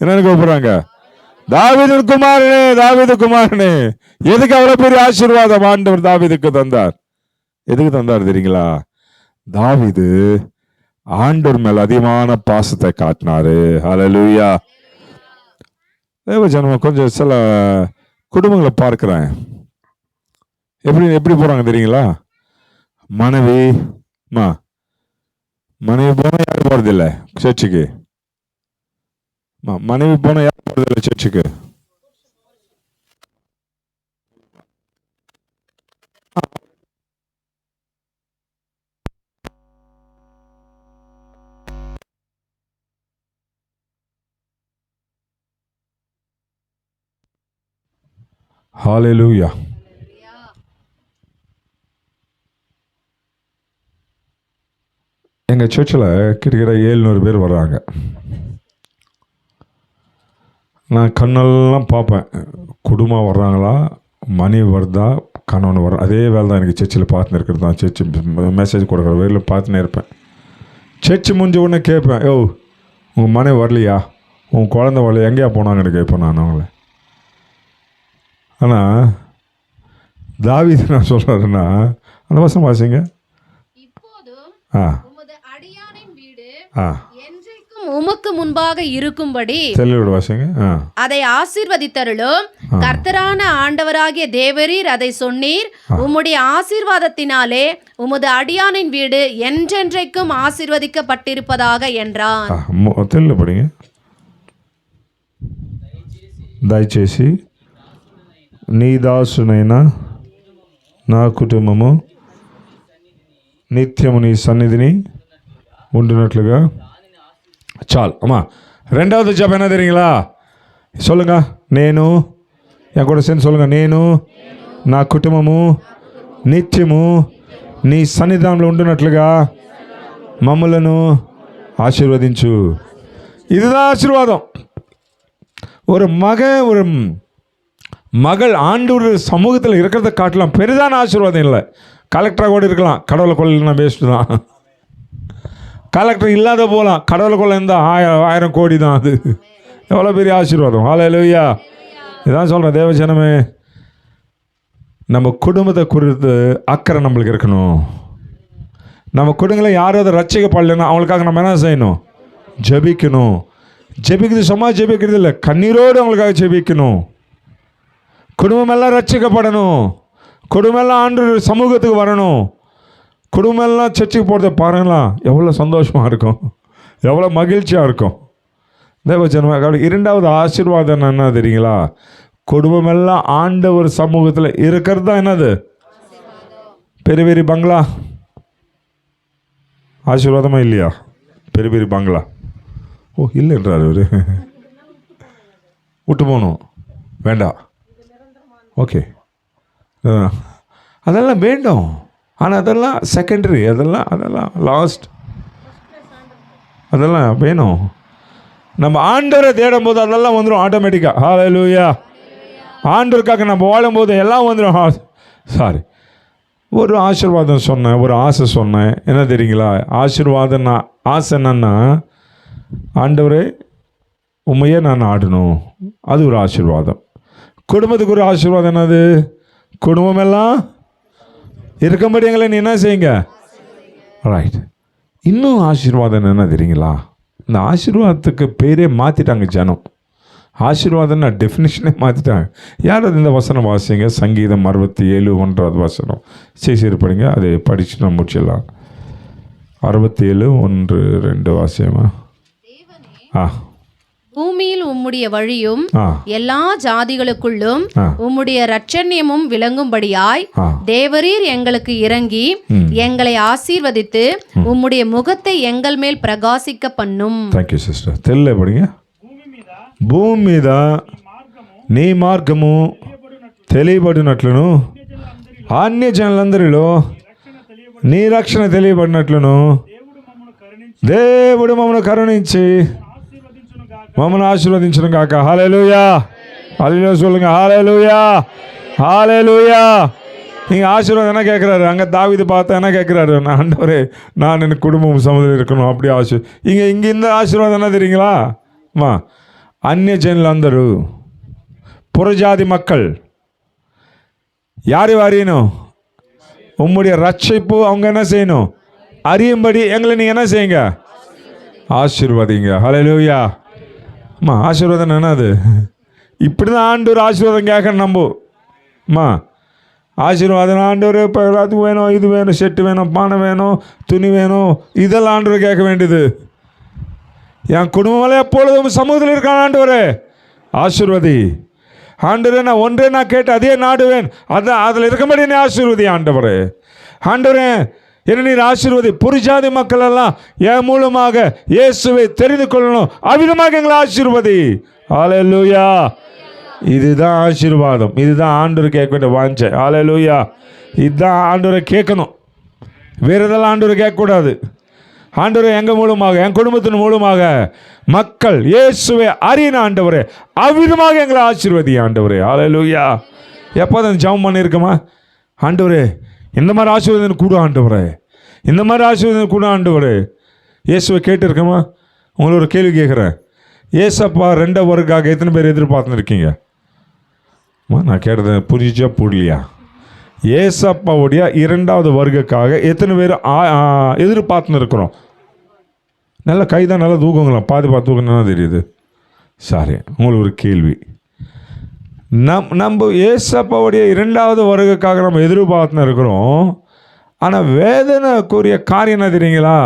என்னன்னு கூப்பிடுறாங்க? தாவீது குமாரனே, தாவீது குமாரனே. எதுக்கு அவ்வளோ பெரிய ஆசீர்வாதம் ஆண்டவர் தாவீதுக்கு தந்தார்? எதுக்கு தந்தார் தெரியுங்களா? தாவீது ஆண்டவர் மேல அதிகமான பாசத்தை காட்டினாரு. ஹல்லேலூயா. தேவஜனம் கொஞ்சம் சில குடும்பங்களை பார்க்கிறேன். எப்படி போறாங்க தெரியுங்களா? மனைவி போனா யாரும் போறதில்லை சர்ச்சுக்கு. மனைவி போனா யாரும் போறதில்லை சர்ச்சுக்கு. ஹல்லேலூயா. எங்கள் சர்ச்சில் கிட்டத்தட்ட 700 பேர் வர்றாங்க. நான் கண்ணெல்லாம் பார்ப்பேன், குடும்பம் வர்றாங்களா, மனைவி வருதா, கணவன் வர. அதே வேலை தான் எனக்கு சர்ச்சில் பார்த்துன்னு இருக்கிறது தான். சர்ச்சு மெசேஜ் கொடுக்குற வேலையில் பார்த்துன்னே இருப்பேன். சர்ச்சு முடிஞ்ச உடனே கேட்பேன், யோ உங்கள் மனைவி வரலையா, உன் குழந்தை வரலையா, எங்கேயா போனாங்கன்னு கேட்பேன் நான் அவங்கள. ஆனால் தாவீது நான் சொல்கிறேன்னா, அந்த வசனம் வாசிங்க. உமக்கு முன்பாக இருக்கும்படி அதை ஆசீர்வதித்தருளும். கர்த்தரான ஆண்டவராகிய தேவரீர் அதை சொன்னீர். உம்முடைய ஆசீர்வாதத்தினாலே உமது அடியானின் வீடு என்றென்றைக்கும் ஆசீர்வதிக்கப்பட்டிருப்பதாக என்றான். దయచేసి నీ దాసునైన నా కుటుంబము నిత్యము నీ సన్నిధిని ఉండినట్లుగా చాలు. అమ్మా రెండవది జపం என்ன தெரியுங்களா? சொல்லுங்க. నేను என் கூட சேர்ந்து சொல்லுங்க. నేను నా కుటుంబము నిత్యము నీ సన్నిధానంలో ఉండినట్లుగా మమ్మలను ఆశీర్వదించు. இதுதான் ஆசீர்வாதம். ஒரு மகள் ஆண்டவர் சமூகத்தில் இருக்கிறத காட்டலாம் பெரிதான ஆசீர்வாதம் இல்லை. கலெக்டராக கூட இருக்கலாம், கடவுளை கொள்ளலாம், வேஸ்ட்டு தான். கலெக்டர் இல்லாத போகலாம், கடவுளை கொள்ள இருந்தால் 1000 கோடி தான். அது எவ்வளோ பெரிய ஆசீர்வாதம். ஹல்லேலூயா. இதான் சொல்கிறேன் தேவஜனமே, நம்ம குடும்பத்தை குறித்து அக்கறை நம்மளுக்கு இருக்கணும். நம்ம குடும்பங்களை யாராவது ரட்சிக்கப்படலைன்னா அவங்களுக்காக நம்ம என்ன செய்யணும்? ஜெபிக்கணும். ஜெபிக்கிறது சும்மா ஜெபிக்கிறது இல்லை, கண்ணீரோடு அவங்களுக்காக ஜெபிக்கணும். குடும்பமெல்லாம் ரட்சிக்கப்படணும். குடும்பமெல்லாம் ஆண்டவர் சமூகத்துக்கு வரணும். குடும்பமெல்லாம் சர்ச்சுக்கு போகிறத பாருங்களா, எவ்வளோ சந்தோஷமாக இருக்கும், எவ்வளோ மகிழ்ச்சியாக இருக்கும். தேவஜனமாக இரண்டாவது ஆசீர்வாதம் என்ன தெரியுங்களா? குடும்பமெல்லாம் ஆண்டவர் சமூகத்தில் இருக்கிறது தான் என்னது? பெரிய பெரிய பங்களா ஆசீர்வாதமா இல்லையா? பெரிய பெரிய பங்களா இல்லைன்றார் அவர். விட்டு போகணும் வேண்டாம். ஓகே, அதெல்லாம் வேண்டும். ஆனால் அதெல்லாம் செகண்டரி, அதெல்லாம் லாஸ்ட். அதெல்லாம் வேணும். நம்ம ஆண்டவரை தேடும் போது அதெல்லாம் வந்துடும் ஆட்டோமேட்டிக்காக. ஹல்லேலூயா. ஆண்டவருக்காக நம்ம வாழும்போது எல்லாம் வந்துடும். சாரி, ஒரு ஆசீர்வாதம் சொன்னேன், ஒரு ஆசை சொன்னேன். என்ன தெரியுங்களா? ஆசீர்வாதம்னா ஆசை என்னன்னா, ஆண்டவரே உண்மையே நான் ஆடணும், அது ஒரு ஆசீர்வாதம். குடும்பத்துக்கு ஒரு ஆசீர்வாதம் என்னது? குடும்பமெல்லாம் இருக்கும்படி எங்களை நீ என்ன செய்யுங்க. ரைட். இன்னும் ஆசீர்வாதம் என்ன தெரியுங்களா? இந்த ஆசீர்வாதத்துக்கு பேரே மாற்றிட்டாங்க ஜனம். ஆசீர்வாதம்னா டெஃபினிஷனே மாற்றிட்டாங்க. யார் அது? இந்த வசனம் வாசிங்க, சங்கீதம் 67 1வது வசனம். சரி படிங்க, அதை படித்து நம்ம முடிச்சிடலாம். 67 1 2 வாசியமா? பூமியில் உம்முடைய வழியும் எல்லா ஜாதிகளுக்குள்ளும் உம்முடைய இரட்சண்யமும் விளங்கும்படியாய் தேவரீர் எங்களுக்கு இறங்கி எங்களை ஆசீர்வதித்து உம்முடைய முகத்தை எங்கள் மேல் பிரகாசிக்க பண்ணும். Thank you sister. தெரியல படிங்க. భూమి మీద నీ మార్గము తెలియబడినట్లును అన్య జనులందరిలో నీ రక్షణ తెలియబడినట్లును దేవుడు మమ్మల్ని కరుణించి మమ్మల్ని ఆశీర్వదించును గాక. హల్లెలూయా, హల్లెలూయా சொல்லுங்க. ஹalleluya, ஹalleluya. நீங்க ஆசீர்வாதம் என்ன கேட்குறாரு? அங்கே தாவீது பார்த்தா என்ன கேட்குறாரு? நான் ஆண்டவரே, நான் எனக்கு குடும்பம் சமுதிரம் இருக்கணும், அப்படி இங்கே இந்த ஆசீர்வாதம் என்ன தெரியுங்களா? అన్యజనులందరూ, புறஜாதி மக்கள் யார் அறியணும்? உம்முடைய ரட்சிப்பு அவங்க என்ன செய்யணும்? அறியும்படி எங்களை நீங்கள் என்ன செய்யுங்க? ஆசீர்வதிங்க. ஹல்லேலூயா. ஆசீர்வாதம் என்னது? இப்படி தான் ஆண்டவர் ஆசீர்வாதம் கேட்கணும். நம்புமா ஆசீர்வாதம் ஆண்டவர் இப்போ அது வேணும், இது வேணும், செட்டு வேணும், பானை வேணும், துணி வேணும், இதெல்லாம் ஆண்டவர் கேட்க வேண்டியது. என் குடும்பமெல்லாம் எப்பொழுதும் சமூகத்தில் இருக்கான் ஆண்டவரே, ஆசீர்வதி ஆண்டவரே. நான் ஒன்றே நான் கேட்டு அதே நாடுவேன், அதான் அதில் இருக்கும்படி என்ன ஆசீர்வதி ஆண்டவரே. ஆண்டவரே என்ன நீர் ஆசீர்வதி. புறஜாதி மக்கள் எல்லாம் என் மூலமாக இயேசுவை தெரிந்து கொள்ளணும், அவ்விதமாக எங்களை ஆசீர்வதி. ஹல்லேலூயா. இதுதான் ஆசீர்வாதம். இதுதான் ஆண்டவர் கேட்க வேண்டிய வாஞ்சை. ஹல்லேலூயா. இதுதான் ஆண்டவரை கேட்கணும், வேறு இதெல்லாம் ஆண்டவரை கேட்கக்கூடாது. ஆண்டவரே எங்கள் மூலமாக, என் குடும்பத்தின் மூலமாக மக்கள் இயேசுவை அறியின ஆண்டவரே, அவ்விதமாக எங்களை ஆசீர்வதி ஆண்டவரே. ஹல்லேலூயா. எப்போதும் ஜெபம் பண்ணியிருக்கோமா? ஆண்டவரே இந்த மாதிரி ஆசீர்வாதம் கூட ஆண்டவரே, இந்த மாதிரி ஆசீர்வாதம் கூட ஆண்டவரே. இயேசுவை கேட்டிருக்கோமா? உங்களை ஒரு கேள்வி கேட்குறேன். ஏசப்பா 2 வருக்காக எத்தனை பேர் எதிர்பார்த்துன்னு இருக்கீங்க? நான் கேட்டது புரிஞ்சா புரியலையா? ஏசப்பாவுடைய 2வது வருகைக்காக எத்தனை பேர் எதிர்பார்த்துன்னு இருக்கிறோம்? நல்ல கைதான், நல்லா தூக்குங்களா? பாதி தூக்கணும்னா தெரியுது. சாரி, உங்களுக்கு ஒரு கேள்வி. நம்ம ஏசப்பாவுடைய 2வது வருகைக்காக நம்ம எதிர்பார்த்துன்னு இருக்கிறோம். ஆனால் வேதனைக்குரிய காரியம் என்ன தெரியுங்களா?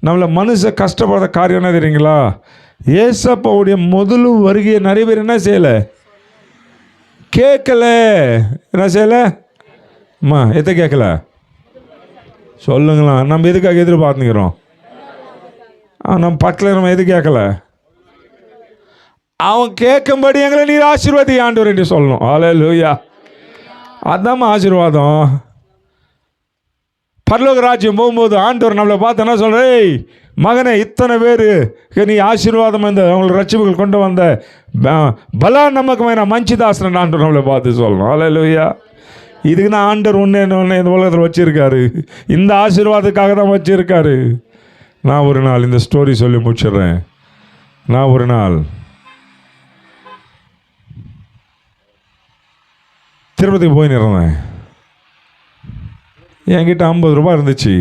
நம்மளை மனுஷ கஷ்டப்படுற காரியம் என்ன தெரியுங்களா? ஏசப்பாவுடைய முதல் வருகையை நிறைய பேர் என்ன செய்யலை? கேட்கல. என்ன செய்யலை? எதை கேட்கல சொல்லுங்களா? நம்ம எதுக்காக எதிர்பார்த்துக்கிறோம்? நம்ம பக்கத்தில் நம்ம எது கேட்கல? அவன் கேட்கும்படி எங்களை நீர் ஆசீர்வாதி ஆண்டவர் என்று சொல்லணும். ஹல்லேலூயா. அதான் ஆசீர்வாதம். பரலோக ராஜ்யம் போகும்போது ஆண்டவர் நம்மளை பார்த்து என்ன சொல்ற? மகனே, இத்தனை பேருக்கு நீ ஆசீர்வாதம் இந்த அவங்களுக்கு ரட்சிப்புகள் கொண்டு வந்த பலா நமக்கு மஞ்சிதாசன் ஆண்டவர் நம்மளை பார்த்து சொல்லணும். ஹல்லேலூயா. இதுக்கு தான் ஆண்டவர் ஒன்று இந்த உலகத்தில் வச்சுருக்காரு. இந்த ஆசீர்வாதத்துக்காக தான் வச்சுருக்காரு. நான் ஒரு நாள் இந்த ஸ்டோரி சொல்லி முடிச்சிடுறேன். நான் ஒரு நாள் திருப்பதிக்கு போய் நிறந்தேன். என்கிட்ட 50 ரூபாய் இருந்துச்சு.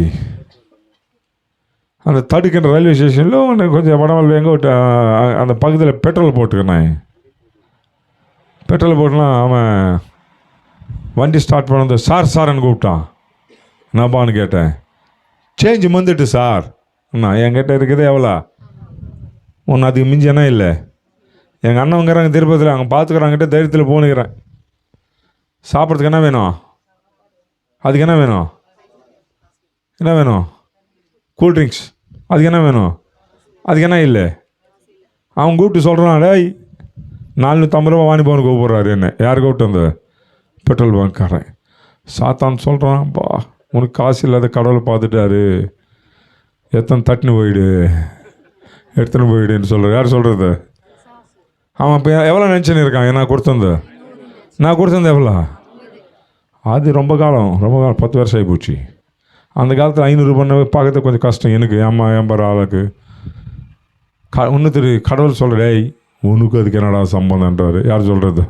அந்த தடுக்கின்ற ரயில்வே ஸ்டேஷனில் ஒன்று கொஞ்சம் வடமல் எங்கே விட்டு அந்த பகுதியில் பெட்ரோல் போட்டுக்கினேன். பெட்ரோல் போட்டுலாம் அவன் வண்டி ஸ்டார்ட் பண்ணது. சார்ன்னு கூப்பிட்டான். நான்பான்னு கேட்டேன். சேஞ்சு வந்துட்டு சார். நான் என்கிட்ட இருக்குது எவ்வளோ? ஒன்று அதுக்கு மிஞ்சினா இல்லை. எங்கள் அண்ணவங்கிறாங்க திருப்பதியில், அங்கே பார்த்துக்கிறாங்கிட்ட தைரியத்தில் போனுக்கிறேன். சாப்பிட்றதுக்கு என்ன வேணும்? அதுக்கு என்ன வேணும்? என்ன வேணும்? கூல்ட்ரிங்க்ஸ். அதுக்கு என்ன வேணும்? அதுக்கு என்ன இல்லை? அவன் கூப்பிட்டு சொல்கிறான், டேய் 450 ரூபா வாங்கி போன்னு கூப்பிட்றாரு. என்ன யார் கூப்பிட்டு வந்த? பெட்ரோல் பங்க்காரன். சாத்தான் சொல்கிறான்ப்பா, உனக்கு காசு இல்லாத கடவுளை பார்த்துட்டாரு, எத்தனை தட்டுன்னு போயிடு, எடுத்துன்னு போயிடுன்னு சொல்கிற. யார் சொல்கிறது? அவன் இப்போ எவ்வளோ நினச்சின்னு இருக்கான்? நான் கொடுத்தது எவ்வளோ? அது ரொம்ப காலம் 10 வருஷம் ஆகி போச்சு. அந்த காலத்தில் 500 பண்ண பார்க்கறது கொஞ்சம் கஷ்டம் எனக்கு. ஏம்பற ஆளுக்கு ஒன்று தெரியும். கடவுள் சொல்கிறே, உனக்கு அதுக்கு என்னடா சம்பந்தன்றாரு. யார் சொல்கிறது?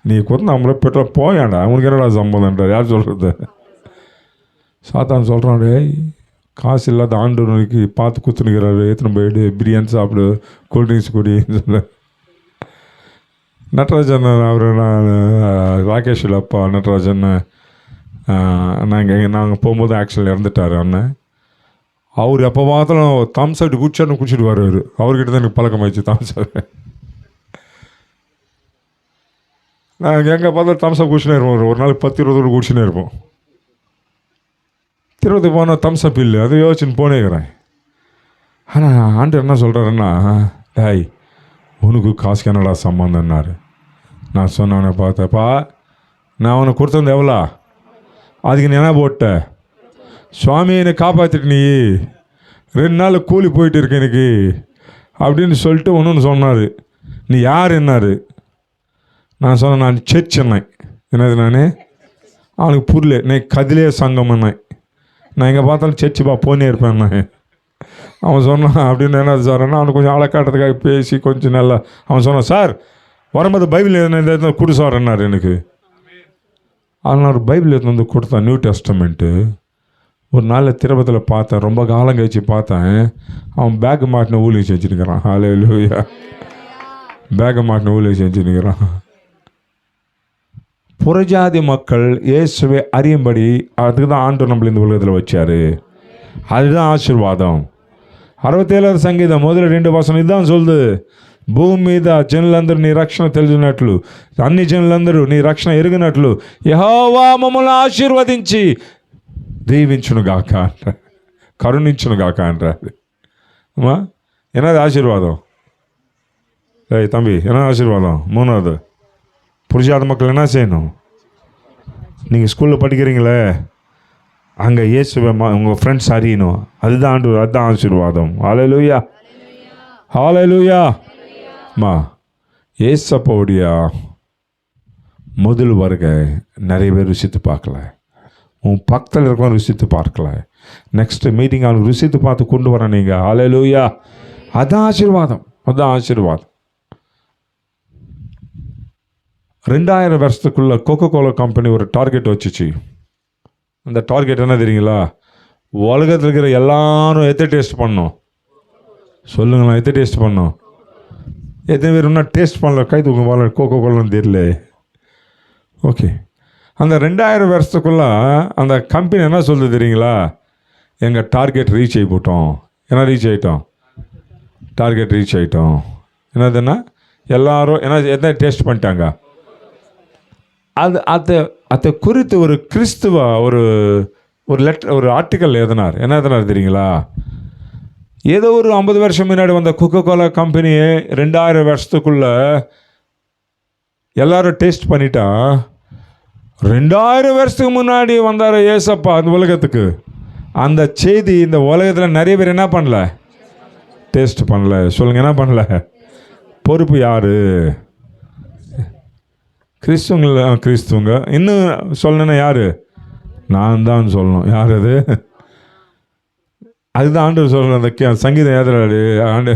நீ கொடுத்து நம்மளே பெட்ரோல் போயாண்டா, உனக்கு என்னடா சம்பந்தன்றார். யார் சொல்கிறது? சாத்தான் சொல்கிறான், டேய் காசு இல்லாத ஆண்டவனுக்கு பார்த்து குத்துனுக்கிறாரு, எத்தனை போயிடு பிரியாணி சாப்பிடு, கூல்ட்ரிங்க்ஸ் குடின்னு சொல்ல. நட்ராஜன் அவர், நான் ராகேஷில் அப்பா நட்ராஜன், நாங்கள் போகும்போது ஆக்சுவலில் இறந்துட்டார் அண்ணன். அவர் எப்போ பார்த்தாலும் தம்ஸ் அப்டி குடிச்சிட்டு வருவார். அவர்கிட்ட தான் எனக்கு பழக்கமாயிடுச்சு தம்ஸ் அப். நாங்கள் எங்கே பார்த்தா தம்ஸ் அப் குடிச்சுனே இருப்போம். ஒரு நாளைக்கு 10-20 குடிச்சுனே இருப்போம். திருப்பதி போனால் தம்ஸ் அப் இல்லை, அதை யோசிச்சுன்னு போனேங்கிறேன். ஆனால் ஆண்டு என்ன சொல்கிறாருன்னா, டேய் உனக்கு காசுக்கு என்னடா சம்பந்தம்னாரு. நான் சொன்னவனை பார்த்தப்பா, நான் அவனை கொடுத்தது எவ்வளோ, அதுக்கு நீ என்ன போட்ட, சுவாமி என்னை காப்பாற்றிட்டு நீ 2 நாள் கூலி போயிட்டு இருக்க எனக்கு அப்படின்னு சொல்லிட்டு ஒன்று சொன்னார். நீ யார் என்னாரு. நான் சொன்னேன், நான் சர்ச் என்னேன். என்னது நான், அவனுக்கு புரியல. நீ கதிலே சங்கம் என்னேன். நான் எங்கே பார்த்தாலும் சர்ச்சுப்பா போனே இருப்பேன் நான். அவன் சொன்னான் அப்படின்னு என்ன சார்னா, அவனுக்கு கொஞ்சம் ஆளக்காட்டுறதுக்காக பேசி கொஞ்சம் நல்லா அவன் சொன்னான், சார் வரும்போது பைபிள் எதுனா கொடு சார் என்னார் எனக்கு. அதனால் ஒரு பைபிள் எடுத்து வந்து கொடுத்தான், நியூ டெஸ்டமெண்ட்டு. ஒரு நாள் திருப்பத்தில் பார்த்தேன், ரொம்ப காலம் கழிச்சு பார்த்தேன். அவன் பேக்கு மாட்டின ஊழியை செஞ்சுருக்கிறான். ஹல்லேலூயா. பேக்கு மாட்டின ஊழியை செஞ்சுருக்கிறான். புறஜாதி மக்கள் இயேசுவை அறியும்படி அதுக்கு தான் ஆண்டு நம்மள இந்த உலகத்தில் வச்சார். அதுதான் ஆசீர்வாதம். 67వ సంగీతం మొదటి 2 వచనం இதுதான் சொல்லுது, భూమి మీద జనులందరూ నీ రక్షణ తెలిసినట్లు, అన్ని జనులందరూ నీ రక్షణ ఎరిగినట్లు యెహోవా మమ్మల్ని ఆశీర్వదించి దీవించునుగాక అంట, కరుణించునుగాక అంటారు. அம்மா என்னது ஆசீர்வாதம்? ஏய் தம்பி, என்ன ஆசீர்வாதம்? 3வது, புருஷாத மக்கள் என்ன செய்யணும்? நீங்கள் ஸ்கூலில் படிக்கிறீங்களே, அங்கே இயேசுவை உங்கள் ஃப்ரெண்ட்ஸ் அறியணும். அதுதான் ஆண்டு, அதுதான் ஆசீர்வாதம். ஹல்லேலூயா, ஹல்லேலூயா. அம்மா ஏசப்பாவுடைய முதல் வருகை நிறைய பேர் ருசித்து பார்க்கல. உன் பக்கத்தில் இருக்கவங்க ருசித்து பார்க்கல. நெக்ஸ்ட் மீட்டிங் அவனுக்கு ருசித்து பார்த்து கொண்டு வர நீங்கள். ஹல்லேலூயா. அதுதான் ஆசீர்வாதம், அதுதான் ஆசீர்வாதம். 2000 வருஷத்துக்குள்ளே கோகோ கோலா கம்பெனி ஒரு டார்கெட் வச்சுச்சு. அந்த டார்கெட் என்ன தெரியுங்களா? உலகத்தில் இருக்கிற எல்லாரும் எதை டேஸ்ட் பண்ணோம் சொல்லுங்களேன், எதை டேஸ்ட் பண்ணோம்? எத்தனை பேர் இன்னும் டேஸ்ட் பண்ணல? கை தூக்க போல கோகோ கோலான்னு தெரியல. ஓகே, அந்த 2000 வருஷத்துக்குள்ளே அந்த கம்பெனி என்ன சொல்லுது தெரியுங்களா? எங்கள் டார்கெட் ரீச் ஆகி போட்டோம். என்ன ரீச் ஆகிட்டோம்? டார்கெட் ரீச் ஆகிட்டோம். என்னதுன்னா எல்லாரும் என்ன எதை டேஸ்ட் பண்ணிட்டாங்க? அதை குறித்து ஒரு கிறிஸ்துவ ஒரு லெட்டர், ஒரு ஆர்டிக்கல் எழுதினார். என்ன எழுதினார் தெரியுங்களா? ஏதோ ஒரு 50 வருஷம் முன்னாடி வந்த கோகோ கோலா கம்பெனியை 2000 வருஷத்துக்குள்ள எல்லாரும் டேஸ்ட் பண்ணிட்டா, 2000 வருஷத்துக்கு முன்னாடி வந்தார் ஏசப்பா அந்த உலகத்துக்கு. அந்த செய்தி இந்த உலகத்தில் நிறைய பேர் என்ன பண்ணல? டேஸ்ட் பண்ணல. சொல்லுங்கள், என்ன பண்ணல? பொறுப்பு யார்? கிறிஸ்துவங்க. இன்னும் சொல்லணுன்னா யார்? நான் தான் சொல்லணும். யார் அது? அதுதான் ஆண்டு சொல்லணும். அந்த சங்கீதம் ஏதுறாரு, ஆண்டு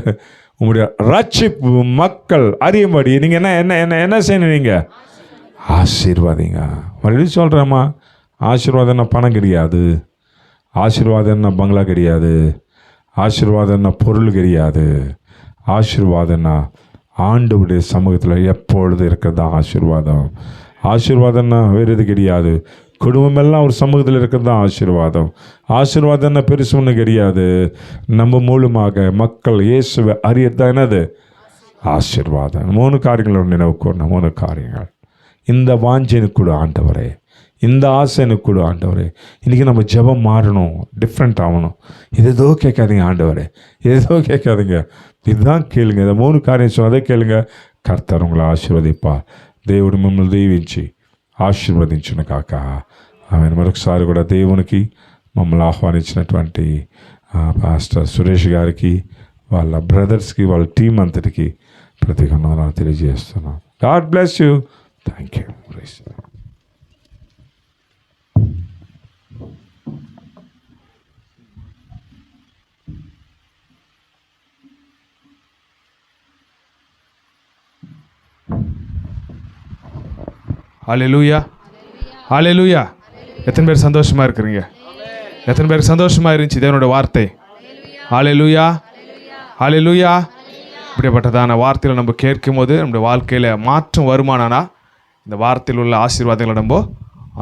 உங்களுடைய ரட்சிப்பு மக்கள் அறியும்படி நீங்கள் என்ன என்ன என்ன என்ன செய்யணும்? நீங்கள் ஆசீர்வாதிங்க. மறுபடியும் சொல்கிறேம்மா, ஆசீர்வாதம் என்ன பணம் கிடையாது, ஆசீர்வாதம் என்ன பங்களா கிடையாது, ஆசீர்வாதம் என்ன பொருள் கிடையாது. ஆசீர்வாதம் என்ன ஆண்டவருடைய சமூகத்தில் எப்பொழுது இருக்கிறது தான் ஆசீர்வாதம். ஆசீர்வாதம்னா வேறு எது கிடையாது. குடும்பமெல்லாம் ஒரு சமூகத்தில் இருக்கிறது தான் ஆசீர்வாதம். ஆசீர்வாதம்னா பெருசு ஒன்று கிடையாது. நம்ம மூலமாக மக்கள் இயேசுவை அறியத்தான் என்னது? ஆசீர்வாதம். 3 காரியங்களோட நினைவு கூறணும். 3 காரியங்கள். இந்த வாஞ்சனுக்கு கூட ஆண்டவரே, இந்த ஆசைனுக்கு கூட ஆண்டவரே. இன்றைக்கி நம்ம ஜெபம் மாறணும், டிஃப்ரெண்ட் ஆகணும். ஏதோ கேட்காதீங்க ஆண்டவரே, ஏதோ கேட்காதீங்க, இதுதான் கேளுங்க. இந்த 3 காரியம் சொன்னதே கேளுங்க. கர்த்தர் உங்களை ఆశీర్వదింపాர். దేవుడు మిమ్మల్ని దీవించి ఆశీర్వదించును కాక. ఆమె మరొకసారి కూడా దేవునికి మమ్మల్ని ఆహ్వానించినటువంటి పాస్టర్ సురేష్ గారికి, వాళ్ళ బ్రదర్స్కి, వాళ్ళ టీం అంతటికి ప్రతి వందనాలు తెలియజేస్తున్నాం. God bless you. Thank you. Hallelujah, hallelujah. எத்தனை பேர் சந்தோஷமாக இருக்கிறீங்க? எத்தனை பேருக்கு சந்தோஷமாக இருந்துச்சு தேவனுடைய வார்த்தை? ஹல்லேலூயா, ஹல்லேலூயா. இப்படிப்பட்டதான வார்த்தைகளை நம்ம கேட்கும் போது நம்முடைய வாழ்க்கையில் மாற்றம் வருமானா இந்த வார்த்தையில் உள்ள ஆசீர்வாதங்களை நம்ம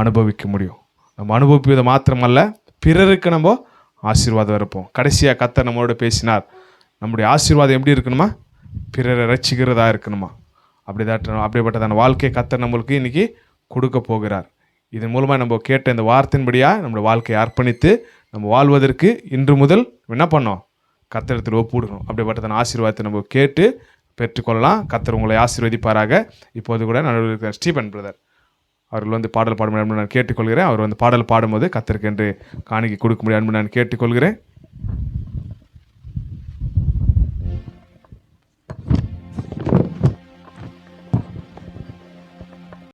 அனுபவிக்க முடியும். நம்ம அனுபவிப்பது மாத்திரமல்ல, பிறருக்கு நம்ம ஆசீர்வாதம் இருப்போம். கடைசியாக கர்த்தர் நம்மளோட பேசினார், நம்முடைய ஆசீர்வாதம் எப்படி இருக்கணுமா? பிறரை ரட்சிக்கிறதா இருக்கணுமா? அப்படிப்பட்டதான வாழ்க்கையை கர்த்தர் நம்மளுக்கு இன்றைக்கி கொடுக்க போகிறார். இதன் மூலமாக நம்ம கேட்ட இந்த வார்த்தையின்படியாக நம்முடைய வாழ்க்கையை அர்ப்பணித்து நம்ம வாழ்வதற்கு இன்று முதல் என்ன பண்ணோம்? கர்த்தரிடத்தில் ஒப்புவிடணும். அப்படிப்பட்டதான ஆசீர்வாதத்தை நம்ம கேட்டு பெற்றுக்கொள்ளலாம். கர்த்தர் உங்களை ஆசீர்வதிப்பாராக. இப்போது கூட நான் இருக்கிற ஸ்டீபன் பிரதர் அவர்கள் பாடல் பாட முடியாது நான் கேட்டுக்கொள்கிறேன். அவர் பாடல் பாடும்போது கர்த்தருக்கு என்று காணிக்கை கொடுக்க முடியாது நான் கேட்டுக்கொள்கிறேன்.